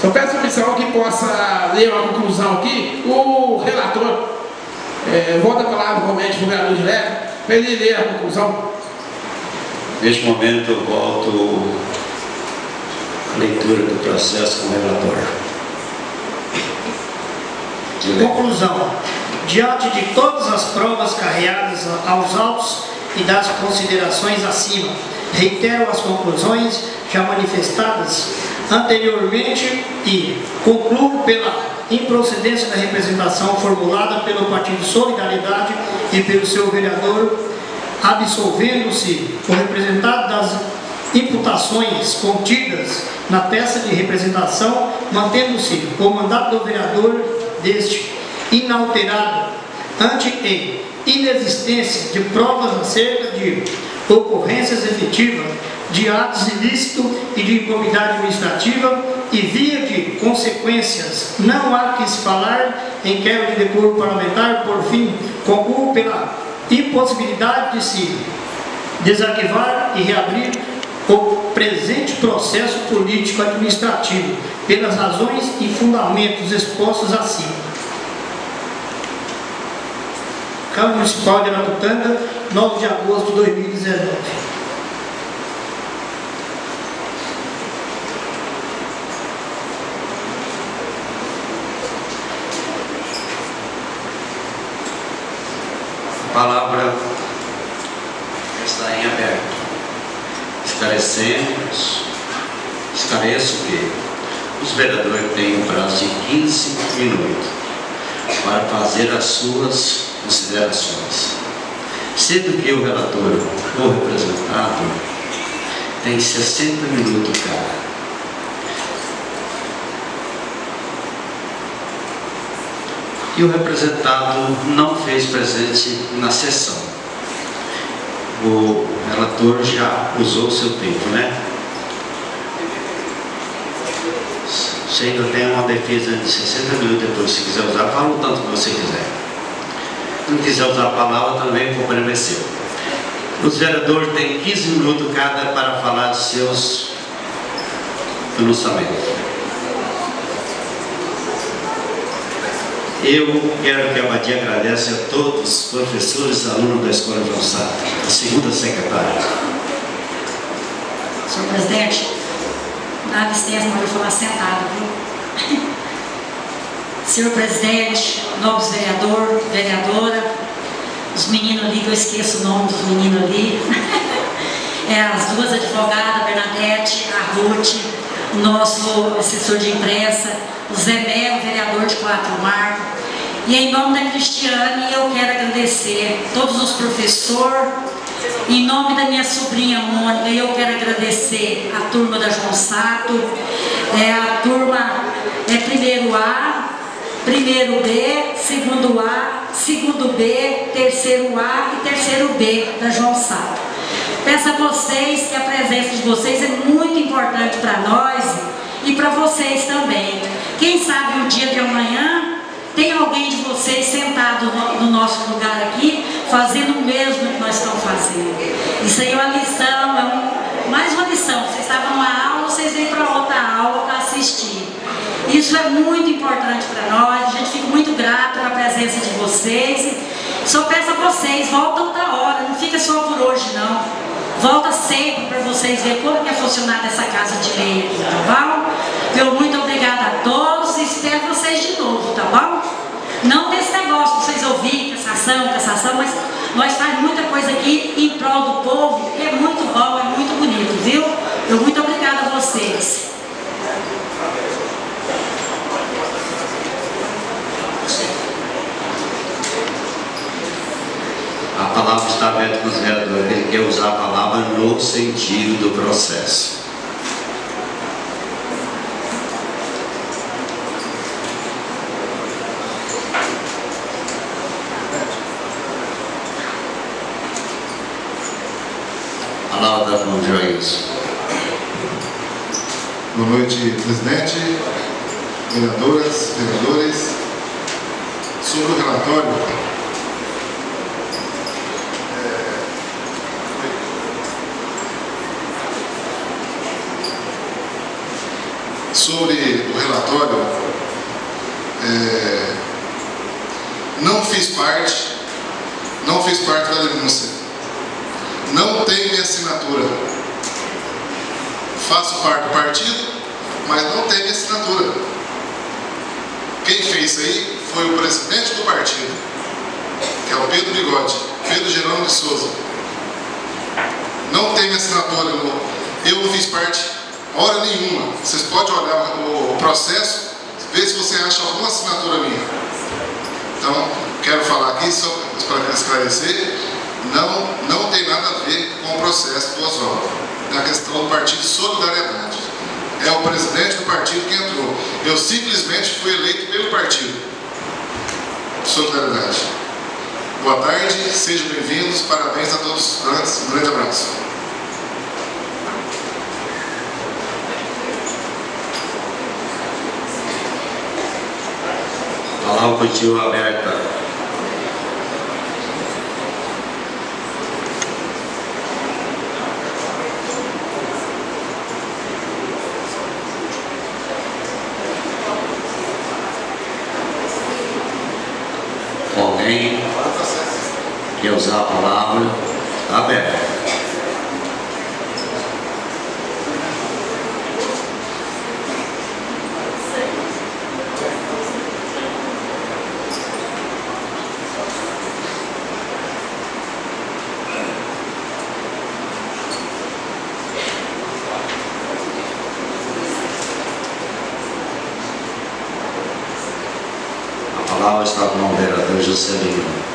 só peço permissão que possa ler uma conclusão aqui. O relator volta a palavra realmente para o vereador de Leve, para ele ler a conclusão. Neste momento eu volto a leitura do processo com o relator. Conclusão. Diante de todas as provas carreadas aos autos e das considerações acima, reitero as conclusões já manifestadas anteriormente e concluo pela improcedência da representação formulada pelo Partido Solidariedade e pelo seu vereador, absolvendo-se o representado das imputações contidas na peça de representação, mantendo-se o mandato do vereador deste inalterado ante a inexistência de provas acerca de ocorrências efetivas de atos ilícitos e de improbidade administrativa, e via de consequências não há que se falar em quebra de decoro parlamentar. Por fim, concluo pela impossibilidade de se desarquivar e reabrir o presente processo político administrativo pelas razões e fundamentos expostos acima. Câmara Municipal de Araputanga, 9 de agosto de 2019. A palavra está em aberto. Esclareço que os vereadores têm um prazo de 15 minutos para fazer as suas considerações, sendo que o relator ou representado tem 60 minutos cada. e o representado não fez presente na sessão. O relator já usou o seu tempo, né? Você ainda tem uma defesa de 60 minutos depois, se quiser usar, fala o tanto que você quiser. Se não quiser usar a palavra, também o problema é seu. Os vereadores têm 15 minutos cada para falar de seus pronunciamentos. Eu quero que a Abadia agradeça a todos os professores e alunos da Escola João Sato, a segunda secretária. Senhor presidente, dá licença para eu falar sentado, viu? Senhor presidente, nobres vereador, vereadora, os meninos ali, que eu esqueço o nome dos meninos ali, as duas advogadas, a Bernadette, a Ruth, o nosso assessor de imprensa, o Zé Melo, vereador de Quatro Mar. E em nome da Cristiane, eu quero agradecer todos os professores. Em nome da minha sobrinha Mônica, eu quero agradecer a turma da João Sato, a turma primeiro A, primeiro B, segundo A, segundo B, terceiro A e terceiro B da João Sato. Peço a vocês que a presença de vocês é muito importante para nós e para vocês também. Quem sabe o dia de amanhã tem alguém de vocês sentado no nosso lugar aqui, fazendo o mesmo que nós estamos fazendo. Isso aí é uma lição, mais uma lição. Vocês estavam numa aula, vocês vêm para outra aula para assistir. Isso é muito importante para nós, a gente fica muito grato pela presença de vocês. Só peço a vocês, volta outra hora, não fica só por hoje não. Volta sempre para vocês verem como que é funcionar essa casa de lei aqui, tá bom? Eu muito obrigada a todos e espero vocês de novo, tá bom? Não desse negócio, vocês ouvirem cassação, mas nós fazemos muita coisa aqui em prol do povo, é muito bom, é muito bonito, viu? Eu muito obrigada a vocês. A palavra está aberta com os vereadores. Ele quer usar a palavra no sentido do processo. A palavra da João Joilson. Boa noite, presidente, vereadoras, vereadores. Sobre o relatório, não fiz parte da denúncia, não tenho minha assinatura, faço parte do partido, mas não tenho minha assinatura. Quem fez isso aí foi o presidente do partido, que é o Pedro Bigode, Pedro Jerônimo de Souza. Não tem minha assinatura, eu não fiz parte hora nenhuma. Vocês podem olhar o processo, ver se você acha alguma assinatura minha. Então, quero falar aqui, só para esclarecer, não tem nada a ver com o processo do Oswaldo, na questão do partido Solidariedade. É o presidente do partido que entrou. Eu simplesmente fui eleito pelo partido Solidariedade. Boa tarde, sejam bem-vindos, parabéns a todos os estudantes, um grande abraço. A palavra continua aberta. Alguém quer usar a palavra? Está aberta. A palavra está com o vereador Juscelino.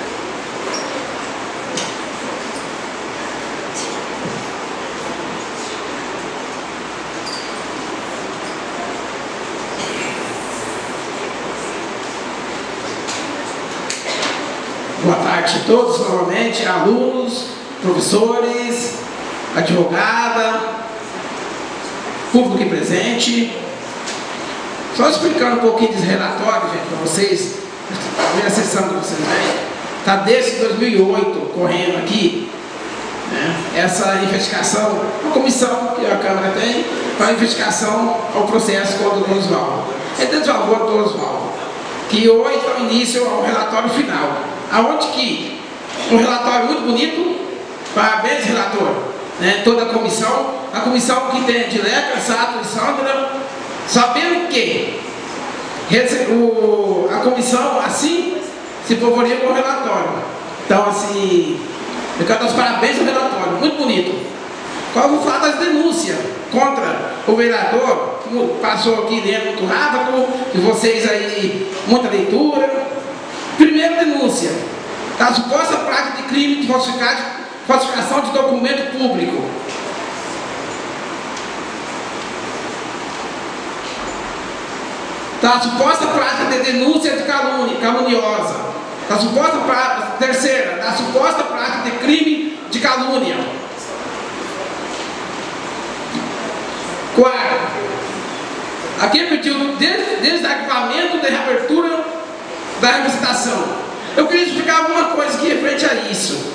Boa tarde a todos, novamente, alunos, professores, advogada, público aqui presente. Só explicando um pouquinho desse relatório, gente, para vocês, a primeira sessão que vocês veem, está desde 2008 correndo aqui, né, essa investigação, uma comissão que a Câmara tem para investigação ao processo contra o Oswaldo. É desfavor do Oswaldo, que hoje dá início ao relatório final, aonde que um relatório muito bonito, parabéns relator, né, toda a comissão que tem Dileca, Sato e Sandra, sabendo que a comissão assim se favoria com o relatório. Então assim, eu quero dar os parabéns ao relatório, muito bonito. Qual eu vou falar das denúncias contra o vereador, que passou aqui dentro muito rápido, de vocês aí, muita leitura. Primeira denúncia, da suposta prática de crime de falsificação de documento público. Da suposta prática de denúncia de caluniosa. Da suposta prática, terceira, da suposta prática de crime de calúnia. Quarto, aqui pediu desarquivamento de reabertura da representação. Eu queria explicar alguma coisa aqui referente a isso.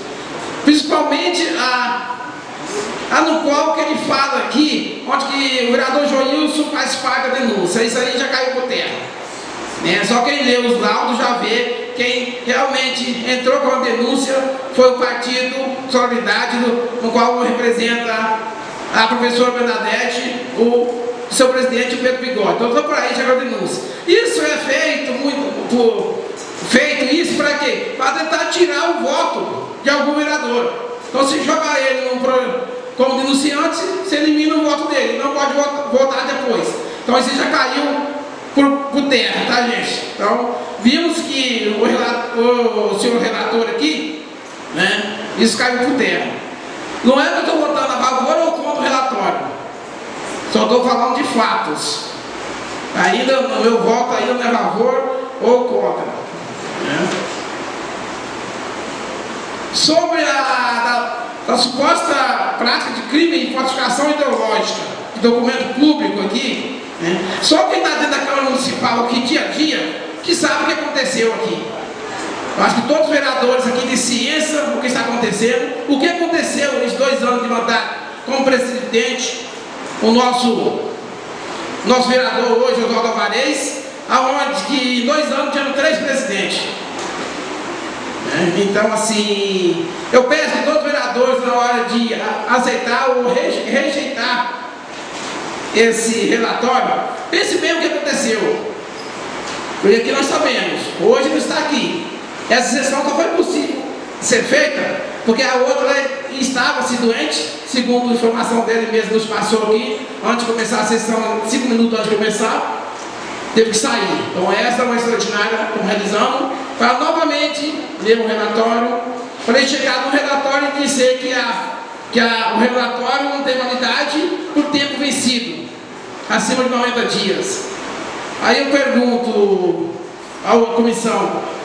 Principalmente a no qual que ele fala aqui, onde que o vereador Joilson faz parte da denúncia. Isso aí já caiu por terra, né? Só quem lê os laudos já vê quem realmente entrou com a denúncia foi o partido Solidariedade, no qual representa a professora Bernadette, o seu presidente, o Pedro Bigode. Então, por aí já a denúncia. Isso é feito isso para quê? Para tentar tirar o voto de algum vereador. Então, se jogar ele como denunciante, você elimina o voto dele, não pode votar depois. Então, isso já caiu por terra, tá, gente? Então, vimos que o senhor relator aqui, né, isso caiu por terra. Não é que eu estou votando a favor ou contra o relatório, só estou falando de fatos. Ainda o meu voto ainda não é a favor ou contra, né? Sobre a suposta prática de crime de falsificação ideológica de documento público aqui, né? Só quem está dentro da Câmara Municipal aqui dia a dia que sabe o que aconteceu aqui. Eu acho que todos os vereadores aqui de ciência o que está acontecendo, o que aconteceu nesses 2 anos de mandato como presidente, o nosso vereador hoje, Oswaldo Alvarez, aonde que em 2 anos tivemos 3 presidentes. Então assim, eu peço que todos os vereadores, na hora de aceitar ou rejeitar esse relatório, pense bem o que aconteceu. Porque aqui nós sabemos, hoje não está aqui. Essa sessão só foi possível ser feita porque a outra estava-se doente, segundo a informação dele mesmo nos passou aqui, antes de começar a sessão, 5 minutos antes de começar, teve que sair. Então essa é uma extraordinária que estamos realizando, para novamente ler um relatório, para ele chegar no relatório e dizer que o relatório não tem validade por tempo vencido, acima de 90 dias. Aí eu pergunto à comissão,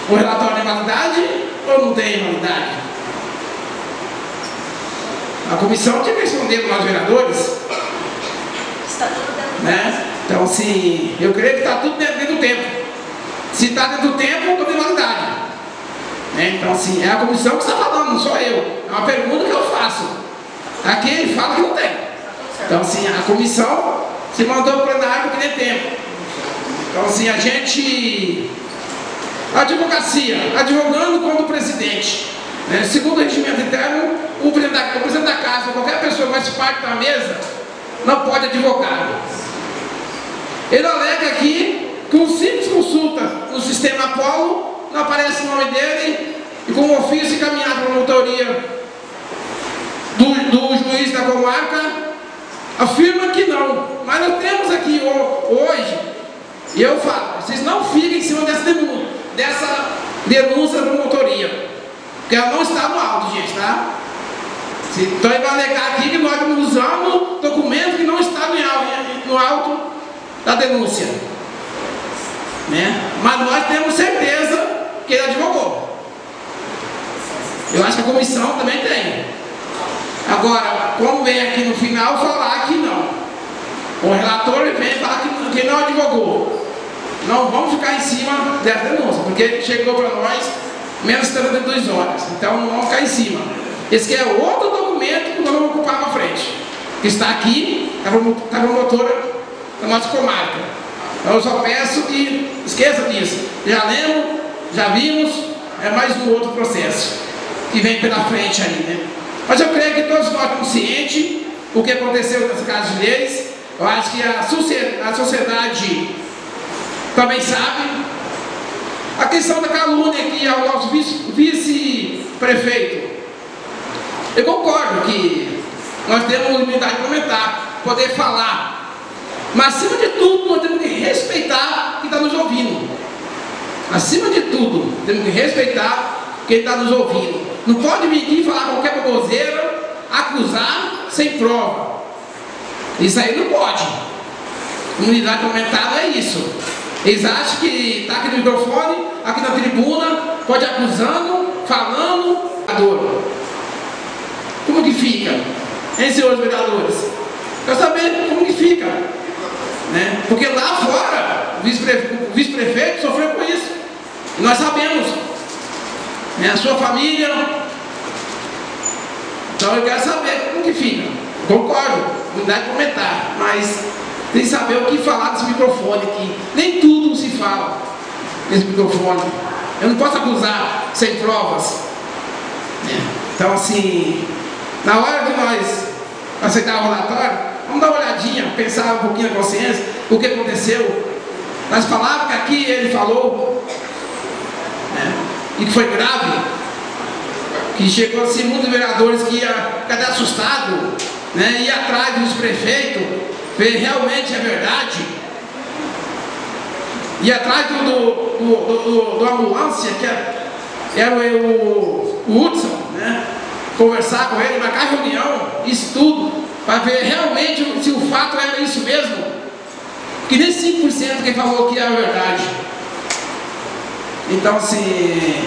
o relatório tem validade ou não tem validade? A comissão tinha que responder para nós vereadores. Está tudo dentro do Né? Então, assim, eu creio que está tudo dentro do tempo. Se está dentro do tempo, não tem validade. Né? Então, assim, é a comissão que está falando, não sou eu. É uma pergunta que eu faço. Aqui ele fala que não tem. Então, assim, a comissão se mandou para o plenário porque tem tempo. Então, assim, a gente... A advocacia, advogando contra o presidente. Né? Segundo o regimento interno, o presidente da casa, qualquer pessoa que faz parte da mesa, não pode advogar. Ele alega aqui que um simples consulta no sistema Apolo, não aparece o nome dele, e com um ofício encaminhado para a promotoria do juiz da comarca, afirma que não. Mas nós temos aqui hoje, e eu falo, vocês não fiquem em cima dessa denúncia da promotoria, porque ela não está no auto, gente, tá? Então ele vai alegar aqui que nós usamos documento que não está no auto da denúncia, né? Mas nós temos certeza que ele advogou. Eu acho que a comissão também tem. Agora, como vem aqui no final falar que não. O relator vem falar que não advogou. Não vamos ficar em cima dessa denúncia, porque chegou para nós menos de 72 horas. Então não vamos ficar em cima. Esse aqui é outro documento que nós vamos ocupar para frente. Que está aqui, está a promotora da nossa comarca. Então eu só peço que esqueça disso. Já lemos, já vimos, é mais um outro processo que vem pela frente aí, né? Mas eu creio que todos nós estamos cientes do que aconteceu nesse caso deles. Eu acho que a sociedade também sabe. A questão da calúnia aqui ao nosso vice-prefeito. Eu concordo que nós temos liberdade de comentar, poder falar. Mas acima de tudo, nós temos que respeitar quem está nos ouvindo. Acima de tudo, temos que respeitar quem está nos ouvindo. Não pode vir e falar qualquer baboseira, acusar sem prova. Isso aí não pode. Comunidade comentada é isso. Eles acham que está aqui no microfone, aqui na tribuna, pode ir acusando, falando. Como que fica? Hein, senhores vereadores? Quero saber como que fica. Né? Porque lá fora, o vice-prefeito sofreu com isso. E nós sabemos. Né? A sua família. Então eu quero saber como que fica. Concordo, não dá de comentar, mas tem que saber o que falar desse microfone aqui. Nem tudo se fala nesse microfone. Eu não posso acusar sem provas. Então assim, na hora de nós aceitar o relatório, vamos dar uma olhadinha, pensar um pouquinho na consciência, o que aconteceu, nas palavras que aqui ele falou, né? E que foi grave, que chegou assim muitos vereadores que ia ficar assustado, né? Ir atrás dos prefeitos, ver realmente a verdade, ir atrás do ambulância, que era o Hudson, né? Conversar com ele, marcar reunião, isso tudo, para ver realmente se o fato era isso mesmo, que nem 5% que falou que era verdade. Então assim,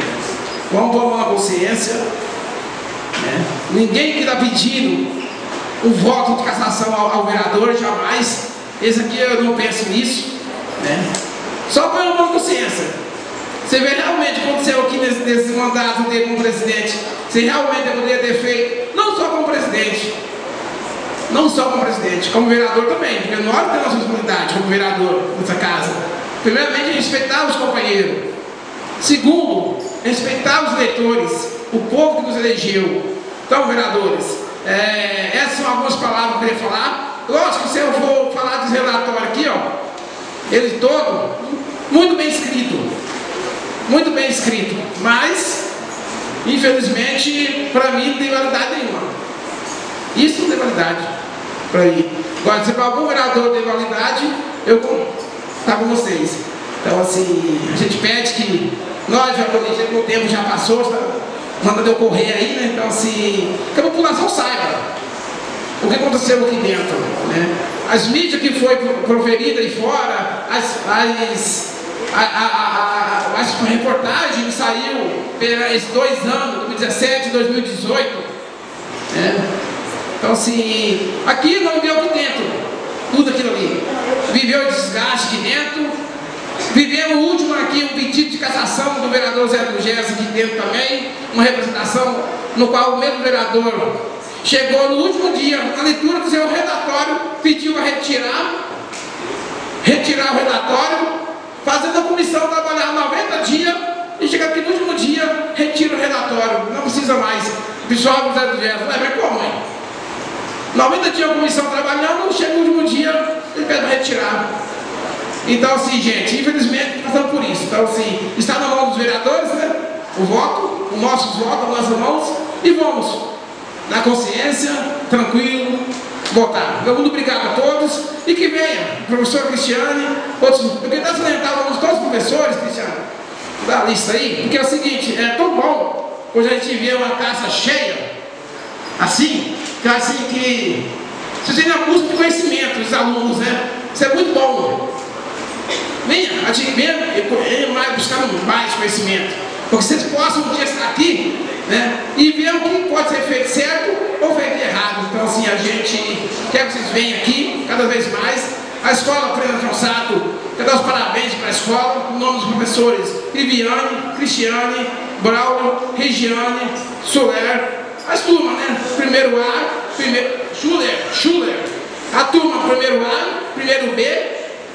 vamos tomar uma consciência, né? Ninguém que está pedindo o voto de cassação ao vereador, jamais. Esse aqui eu não penso nisso, né? Só para uma consciência. Você vê realmente o que aconteceu aqui nesse mandato dele como presidente. Você realmente poderia ter feito, não só como presidente, não só como presidente, como vereador também, porque nós temos a responsabilidade como vereador nessa casa. Primeiramente, respeitar os companheiros. Segundo, respeitar os eleitores, o povo que nos elegeu. Então, vereadores, essas são algumas palavras que eu queria falar. Lógico que se eu for falar desse relatório aqui, ó, ele todo, muito bem escrito, mas, infelizmente, para mim não tem validade nenhuma. Isso não tem validade para mim. Agora, se para algum vereador tem validade, eu estou com vocês. Então, assim, a gente pede que nós, já com o tempo já passou, está mandando ocorrer aí, né? Então, assim, que a população saiba o que aconteceu aqui dentro, né? As mídias que foi proferida aí fora, a reportagem que saiu esses 2 anos, 2017 e 2018, né? Então assim, aqui não viveu aqui dentro, tudo aquilo ali, viveu o desgaste aqui dentro, vivemos o último aqui, um pedido de cassação do vereador Zé Gugés aqui dentro também, uma representação no qual o mesmo vereador chegou no último dia, na leitura do seu relatório, pediu para retirar o relatório, fazendo a comissão trabalhar 90 dias e chega aqui no último dia, retira o relatório, não precisa mais. O pessoal do Zé do Gerson, mas como é? 90 dias a comissão trabalhando, chega no último dia, ele pede para retirar. Então assim, gente, infelizmente passamos por isso. Então assim, está na mão dos vereadores, né? O voto, os nossos votos, nas nossas mãos, e vamos, na consciência, tranquilo, votar. Meu muito obrigado a todos e que venha, professor Cristiane, outros. Eu queria salientar todos os professores, Cristiane, da lista aí, porque é o seguinte, é tão bom quando a gente vê uma casa cheia, assim, que assim que você tem a busca de conhecimento, os alunos, né? Isso é muito bom. Venha, a gente venha mais buscar mais conhecimento. Porque vocês possam um dia estar aqui, né, e ver o que pode ser feito certo ou feito errado. Então, assim, a gente quer que vocês venham aqui cada vez mais. A escola Prenda João Sato quer dar os parabéns para a escola, em nome dos professores Viviane, Cristiane, Braulio, Regiane, Soler, as turmas, né? Primeiro A, Schuller, a turma primeiro A, primeiro B,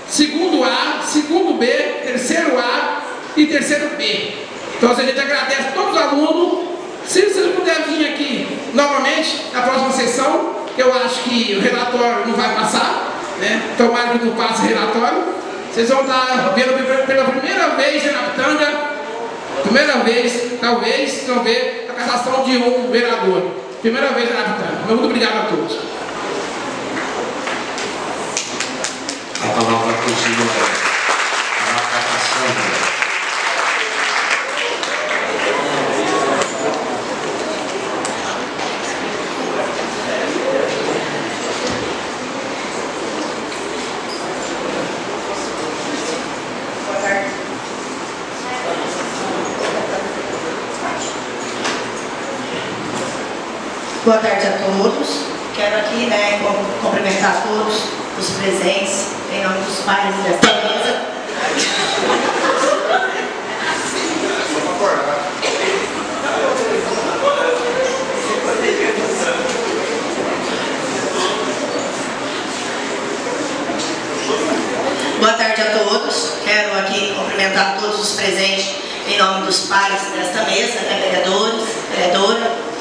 segundo A, segundo B, terceiro A e terceiro B. Então a gente agradece a todos os alunos. Se vocês puderem vir aqui novamente na próxima sessão, eu acho que o relatório não vai passar, né? Tomara que não passe o relatório. Vocês vão estar vendo pela primeira vez em Araputanga, primeira vez, talvez, vão ver a cassação de um vereador. Primeira vez em Araputanga. Muito obrigado a todos. A palavra continua a captação. Boa tarde a todos. Quero aqui, né, cumprimentar todos os presentes, em nome dos pais desta mesa. Boa tarde a todos. Quero aqui cumprimentar todos os presentes em nome dos pares desta mesa, né, vereadores, vereadora.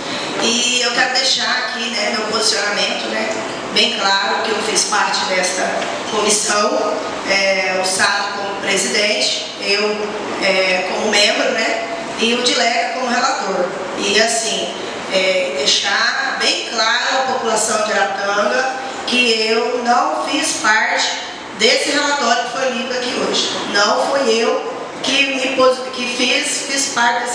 E eu quero deixar aqui, né, meu posicionamento, né, bem claro, que eu fiz parte desta comissão, o Sato como presidente, eu como membro, né, e o Dilega como relator. E assim, deixar bem claro à população de Araputanga que eu não fiz parte desse relatório que foi lido aqui hoje. Não foi eu que fiz parte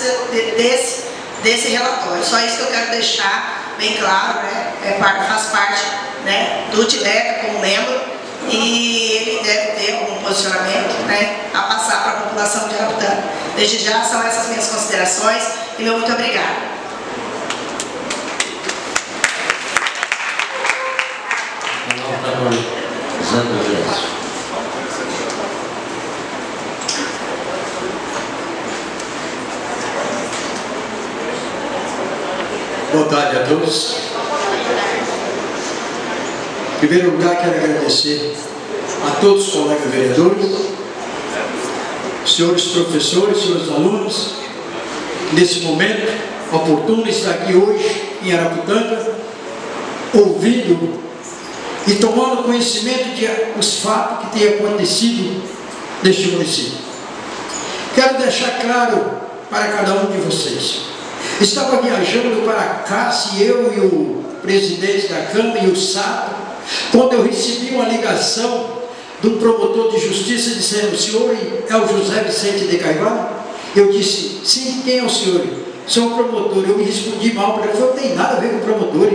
desse relatório. Só isso que eu quero deixar bem claro, né? Faz parte, né, do Dilega como membro e ele deve ter algum posicionamento, né, a passar para a população de Araputanga. Desde já são essas minhas considerações e meu muito obrigado. Boa tarde a todos. Em primeiro lugar, quero agradecer a todos os colegas vereadores, senhores professores, senhores alunos, nesse momento oportuno estar aqui hoje em Araputanga, ouvindo e tomando conhecimento dos fatos que têm acontecido neste município. Quero deixar claro para cada um de vocês. Estava viajando para cá, eu e o presidente da Câmara e o Sato, quando eu recebi uma ligação de um promotor de justiça dizendo: o senhor é o José Vicente de Carvalho? Eu disse: sim, quem é o senhor? Sou o promotor. Eu me respondi mal para ele, não tem nada a ver com o promotor.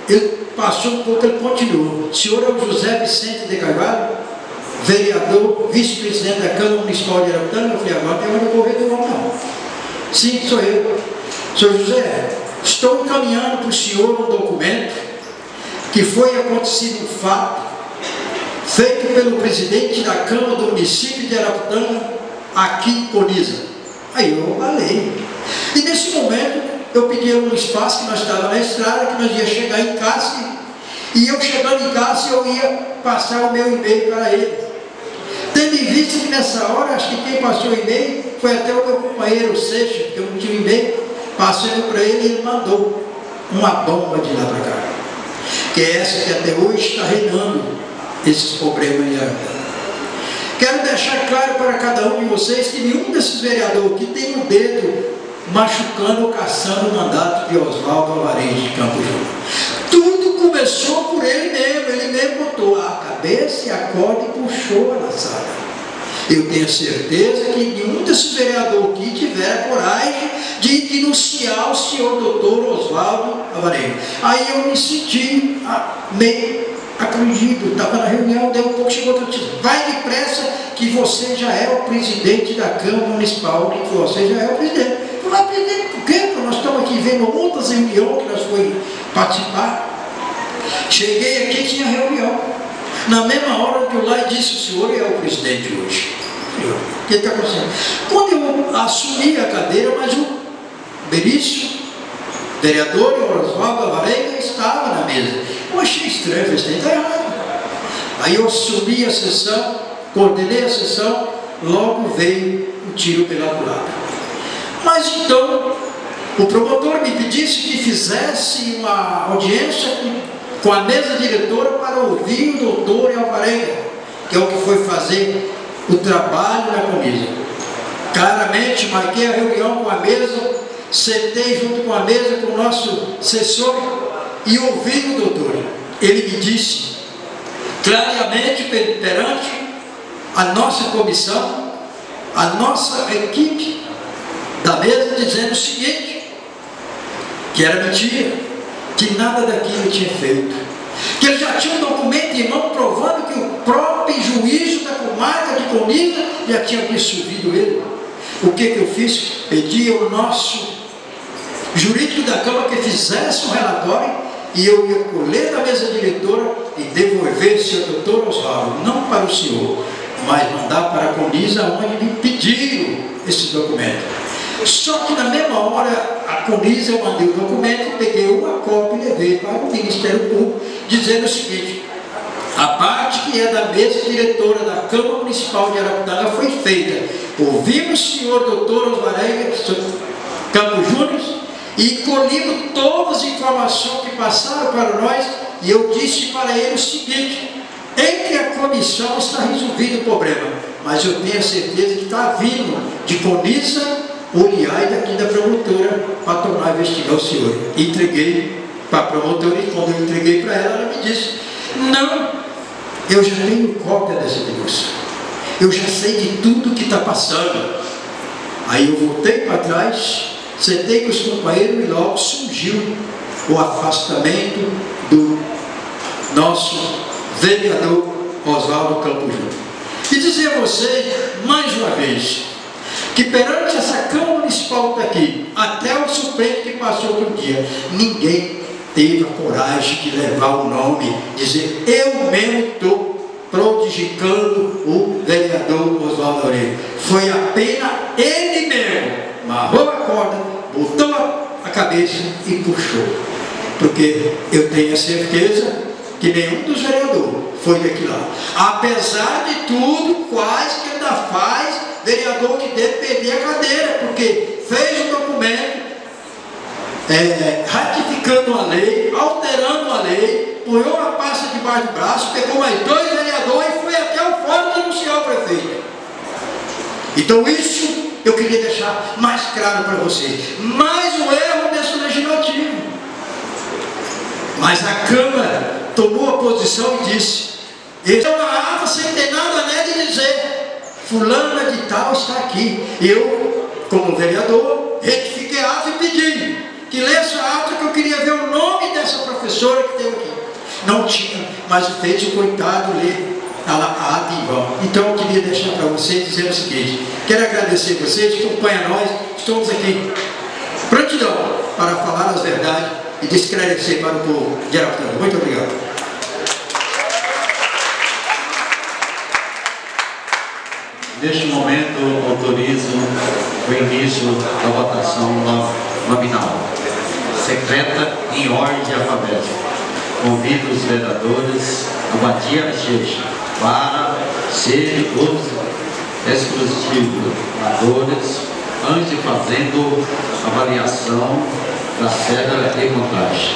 Ele passou um pouco, ele continuou: o senhor é o José Vicente de Carvalho, vereador, vice-presidente da Câmara Municipal de Araputanga? Eu falei: agora tem onde eu correr do nome, não. Sim, sou eu. Senhor José, estou encaminhando para o senhor um documento que foi acontecido um fato feito pelo presidente da Câmara do município de Araputanga, aqui em Coniza. Aí eu falei. E nesse momento eu pedi um espaço que nós estávamos na estrada, que nós ia chegar em casa, e eu chegando em casa eu ia passar o meu e-mail para ele. Tendo em vista que nessa hora, acho que quem passou o e-mail foi até o meu companheiro Seixas, que eu não tinha e-mail. Passei para ele e ele mandou uma bomba de lá para cá, que é essa que até hoje está reinando esses problemas em Araputanga. Quero deixar claro para cada um de vocês que nenhum desses vereadores que tem o dedo machucando ou caçando o mandato de Oswaldo Alvarez de Campos Jordão. Tudo começou por ele mesmo botou a cabeça e a corda e puxou a laçada. Eu tenho certeza que nenhum desses vereadores aqui tiver coragem de denunciar o senhor doutor Oswaldo Alvarez. Aí eu me senti meio acredito, estava na reunião, deu um pouco, chegou outro disse, vai depressa que você já é o presidente da Câmara Municipal, que você já é o presidente. Eu falei, presidente, por quê? Porque nós estamos aqui vendo muitas reuniões que nós fomos participar. Cheguei aqui, tinha reunião. Na mesma hora que eu lá disse, o senhor é o presidente hoje. Senhor, o que está acontecendo? Quando eu assumi a cadeira, mas o Berício, vereador, e o Oswaldo Alvarenga estava na mesa. Eu achei estranho, falei, está errado. Aí eu assumi a sessão, coordenei a sessão, logo veio o tiro pela culatra. Mas então, o promotor me pedisse que fizesse uma audiência com a mesa diretora para ouvir o doutor Alvarenga, que é o que foi fazer o trabalho na comissão. Claramente marquei a reunião com a mesa, sentei junto com a mesa com o nosso assessor e ouvi o doutor. Ele me disse claramente perante a nossa comissão, a nossa equipe da mesa, dizendo o seguinte, que era mentira, que nada daquilo tinha feito, que ele já tinha um documento em mão provando que o próprio juízo da comarca de Coniza já tinha absolvido ele. O que eu fiz? Pedi ao nosso jurídico da Câmara que fizesse um relatório e eu ia colher da mesa diretora e devolver, senhor doutor Oswaldo, não para o senhor, mas mandar para a Coniza, onde me pediram esse documento. Só que na mesma hora, a Coniza, eu mandei o documento, peguei uma cópia e levei para o Ministério Público, dizendo o seguinte, a parte que é da mesa diretora da Câmara Municipal de Araputanga foi feita. Ouvimos o senhor doutor Osvarenga Campos Júnior e colhemos todas as informações que passaram para nós e eu disse para ele o seguinte, entre a comissão está resolvido o problema, mas eu tenho a certeza que está vindo de Coniza, Uriai daqui da promotora para tornar a investigar o senhor. Entreguei para a promotora e quando eu entreguei para ela, ela me disse, não, eu já tenho cópia dessa denúncia, eu já sei de tudo que está passando. Aí eu voltei para trás, sentei com os companheiros e logo surgiu o afastamento do nosso vereador Oswaldo Campos Júnior. E dizer a vocês, mais uma vez, que perante essa Câmara Municipal que está aqui, até o Supremo que passou outro dia, ninguém teve a coragem de levar o nome, dizer, eu mesmo estou prodigicando o vereador Oswaldo Alvarenga. Foi apenas ele mesmo, amarrou a corda, botou a cabeça e puxou. Porque eu tenho a certeza que nenhum dos vereadores foi daqui lá. Apesar de tudo, quase que ainda faz vereador que deve perder a cadeira, porque fez um documento ratificando a lei, alterando a lei, punhou uma pasta debaixo do braço, pegou mais 2 vereadores e foi até o fórum denunciar o prefeito. Então isso eu queria deixar mais claro para vocês. Mais um erro desse legislativo. Mas a Câmara tomou a posição e disse, essa é uma ata sem ter nada nela de dizer, fulana de tal está aqui. Eu, como vereador, retifiquei a ata e pedi que lesse a ata que eu queria ver o nome dessa professora que teve aqui. Não tinha, mas fez o coitado ler a ata em vão. Então eu queria deixar para vocês dizer o seguinte, quero agradecer vocês que acompanham nós, estamos aqui, prontidão para falar as verdades e de esclarecer para o povo de Araputanga. Muito obrigado. Neste momento, autorizo o início da votação nominal, secreta em ordem alfabética. Convido os vereadores a bater a bochecha para serem os exclusivos antes de fazendo avaliação da cédula e contagem.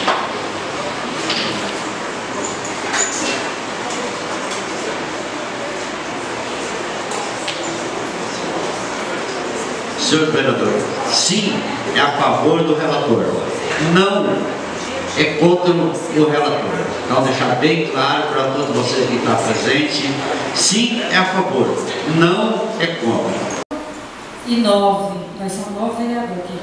Senhor vereador, sim, é a favor do relator, não é contra o relator. Então, deixar bem claro para todos vocês que estão presentes, sim, é a favor, não é contra. E 9, nós somos 9 vereadores aqui.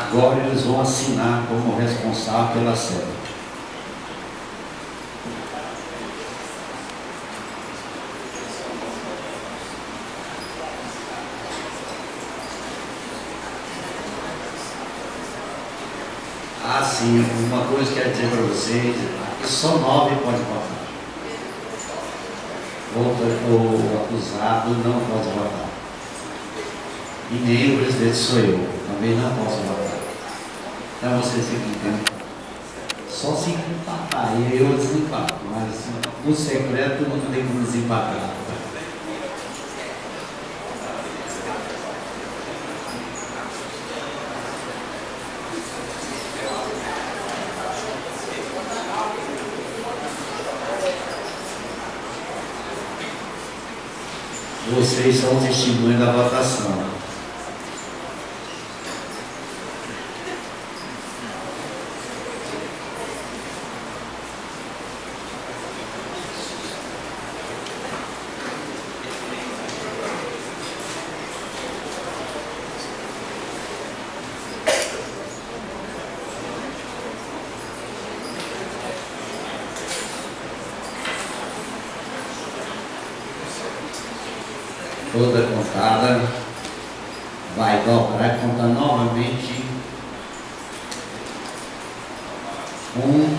Agora eles vão assinar como responsável pela sede. Ah, sim, uma coisa que eu quero dizer para vocês, aqui só 9 podem votar. O acusado não pode votar. E nem o presidente sou eu, também não posso votar. Então vocês ficam entendendo. Só se empatar, e aí eu desempato, mas no secreto não tem como desempatar. Vocês são testemunhas da votação. Toda contada, vai dobrar, contar novamente. 1,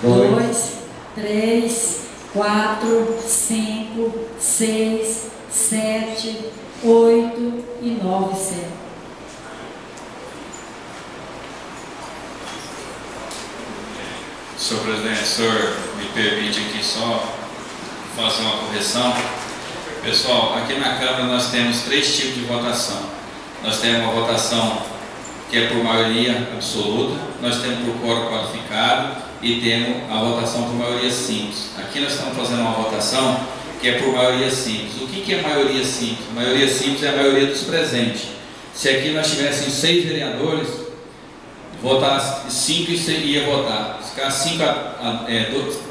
2, 3, 4, 5, 6, 7, 8 e 9, 7. Senhor presidente, o senhor me permite aqui só fazer uma correção. Pessoal, aqui na Câmara nós temos 3 tipos de votação. Nós temos uma votação que é por maioria absoluta, nós temos por quórum qualificado e temos a votação por maioria simples. Aqui nós estamos fazendo uma votação que é por maioria simples. O que é maioria simples? Maioria simples é a maioria dos presentes. Se aqui nós tivéssemos 6 vereadores, votar 5 ia votar. Se ficar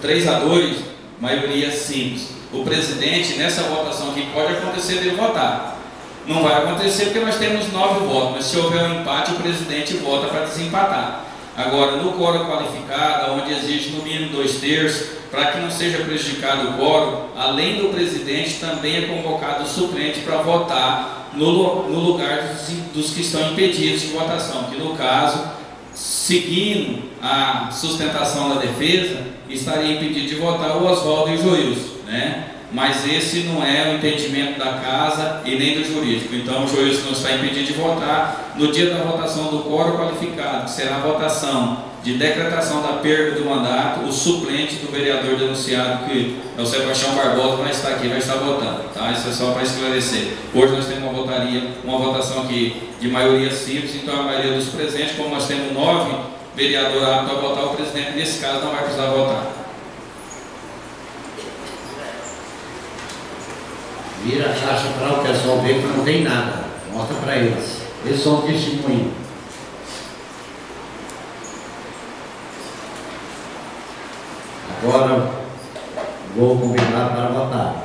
3 a 2, maioria simples. O presidente, nessa votação aqui, pode acontecer dele votar. Não vai acontecer porque nós temos 9 votos, mas se houver um empate, o presidente vota para desempatar. Agora, no quórum qualificado, onde exige no mínimo 2/3, para que não seja prejudicado o quórum, além do presidente, também é convocado o suplente para votar no lugar dos que estão impedidos de votação, que no caso, seguindo a sustentação da defesa, estaria impedido de votar o Oswaldo e o Joilson, né? Mas esse não é o entendimento da casa e nem do jurídico. Então o Joilson não está impedido de votar. No dia da votação do quórum qualificado, que será a votação de decretação da perda do mandato, o suplente do vereador denunciado, que é o Sebastião Barbosa, vai estar aqui, vai estar votando, tá? Isso é só para esclarecer. Hoje nós temos uma votação aqui de maioria simples, então a maioria dos presentes, como nós temos 9 vereadores aptos a votar, o presidente nesse caso não vai precisar votar. Vira a taxa para o pessoal ver que não tem nada. Mostra para eles. Eles são testemunhos. Agora vou convidar para votar.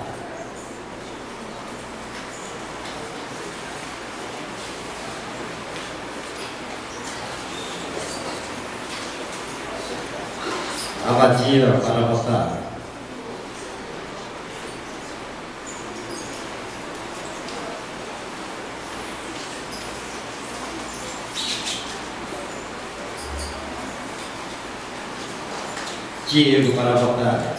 Abadia para votar. Diego para votar.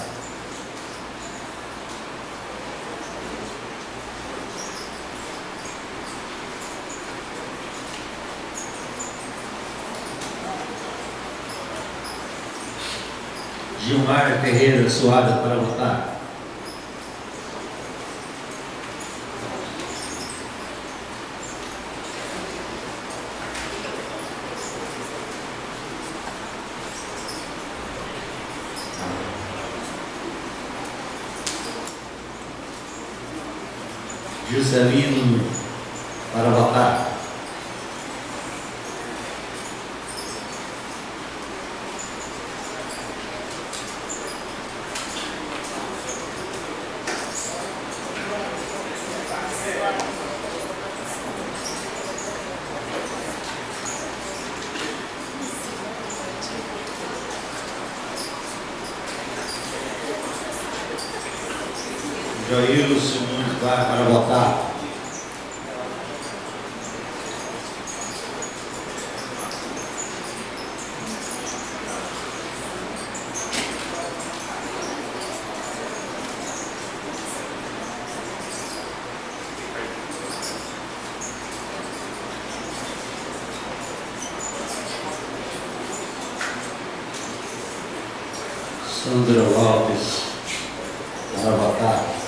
Gilmar Ferreira Soares para votar. Juscelino para votar. Joilson Nunes para votar. Sandra Lopes para votar.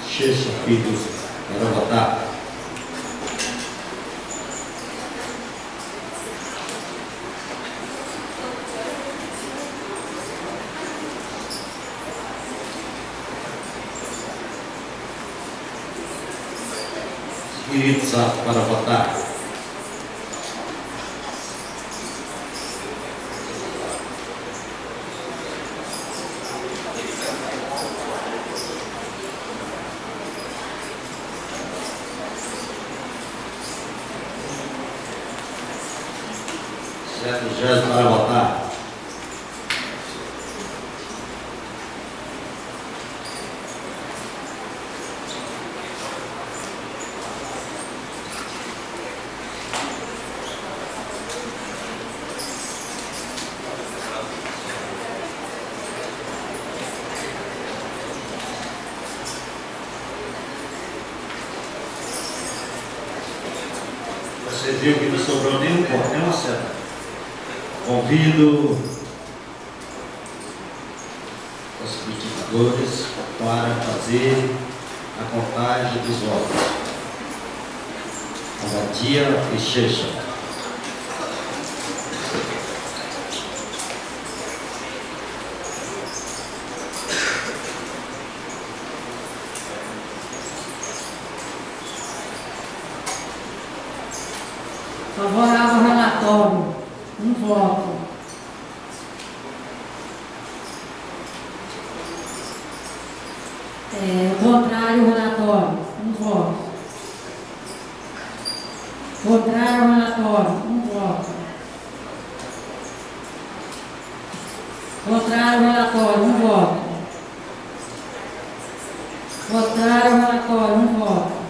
Xexa Filho para votar. Espírito Santo para votar. Certo, Jéssica para votar. Você viu que não sobrou nenhum voto, nenhuma certa. Convido os criticadores para fazer a contagem dos votos. Abadia e Xexa. Favorável ao relatório, um voto. Contrário ao relatório, um voto. Contrário ao relatório, um voto. Contrário ao relatório, um voto. Contrário ao relatório, um voto.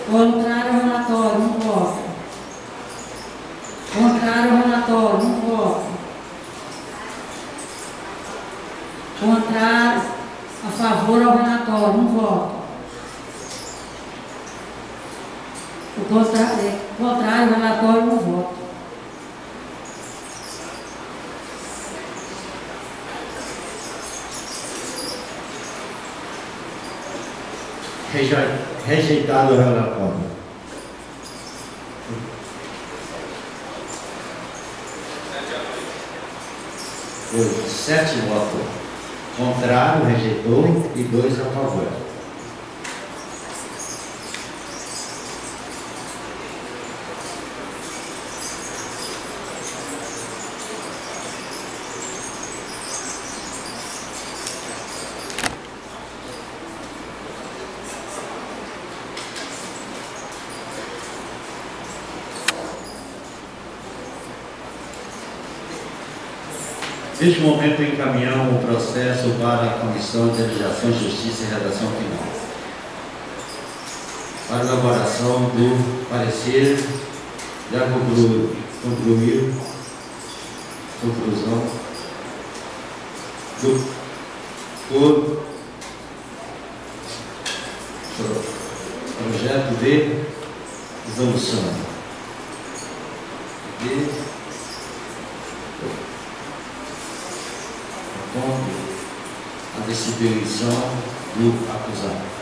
Contrário ao relatório, um voto. Contrário ao relatório, um voto. Contrário, a favor ao relatório, um voto. O contrário ao relatório, um voto. Rejeitado o relatório. Foi 7 votos. Contrário, rejeitou e 2 a favor. Neste momento, encaminhamos o processo para a Comissão de Legislação, Justiça e Redação Final, para elaboração do parecer e a conclusão do projeto de resolução a distribuição do acusado.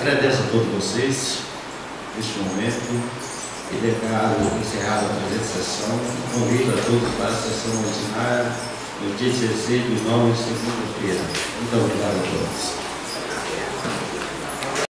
Agradeço a todos vocês neste momento e declaro encerrada a presente sessão. Convido a todos para a sessão ordinária no dia 16 de novembro, segunda-feira. Muito obrigado a todos.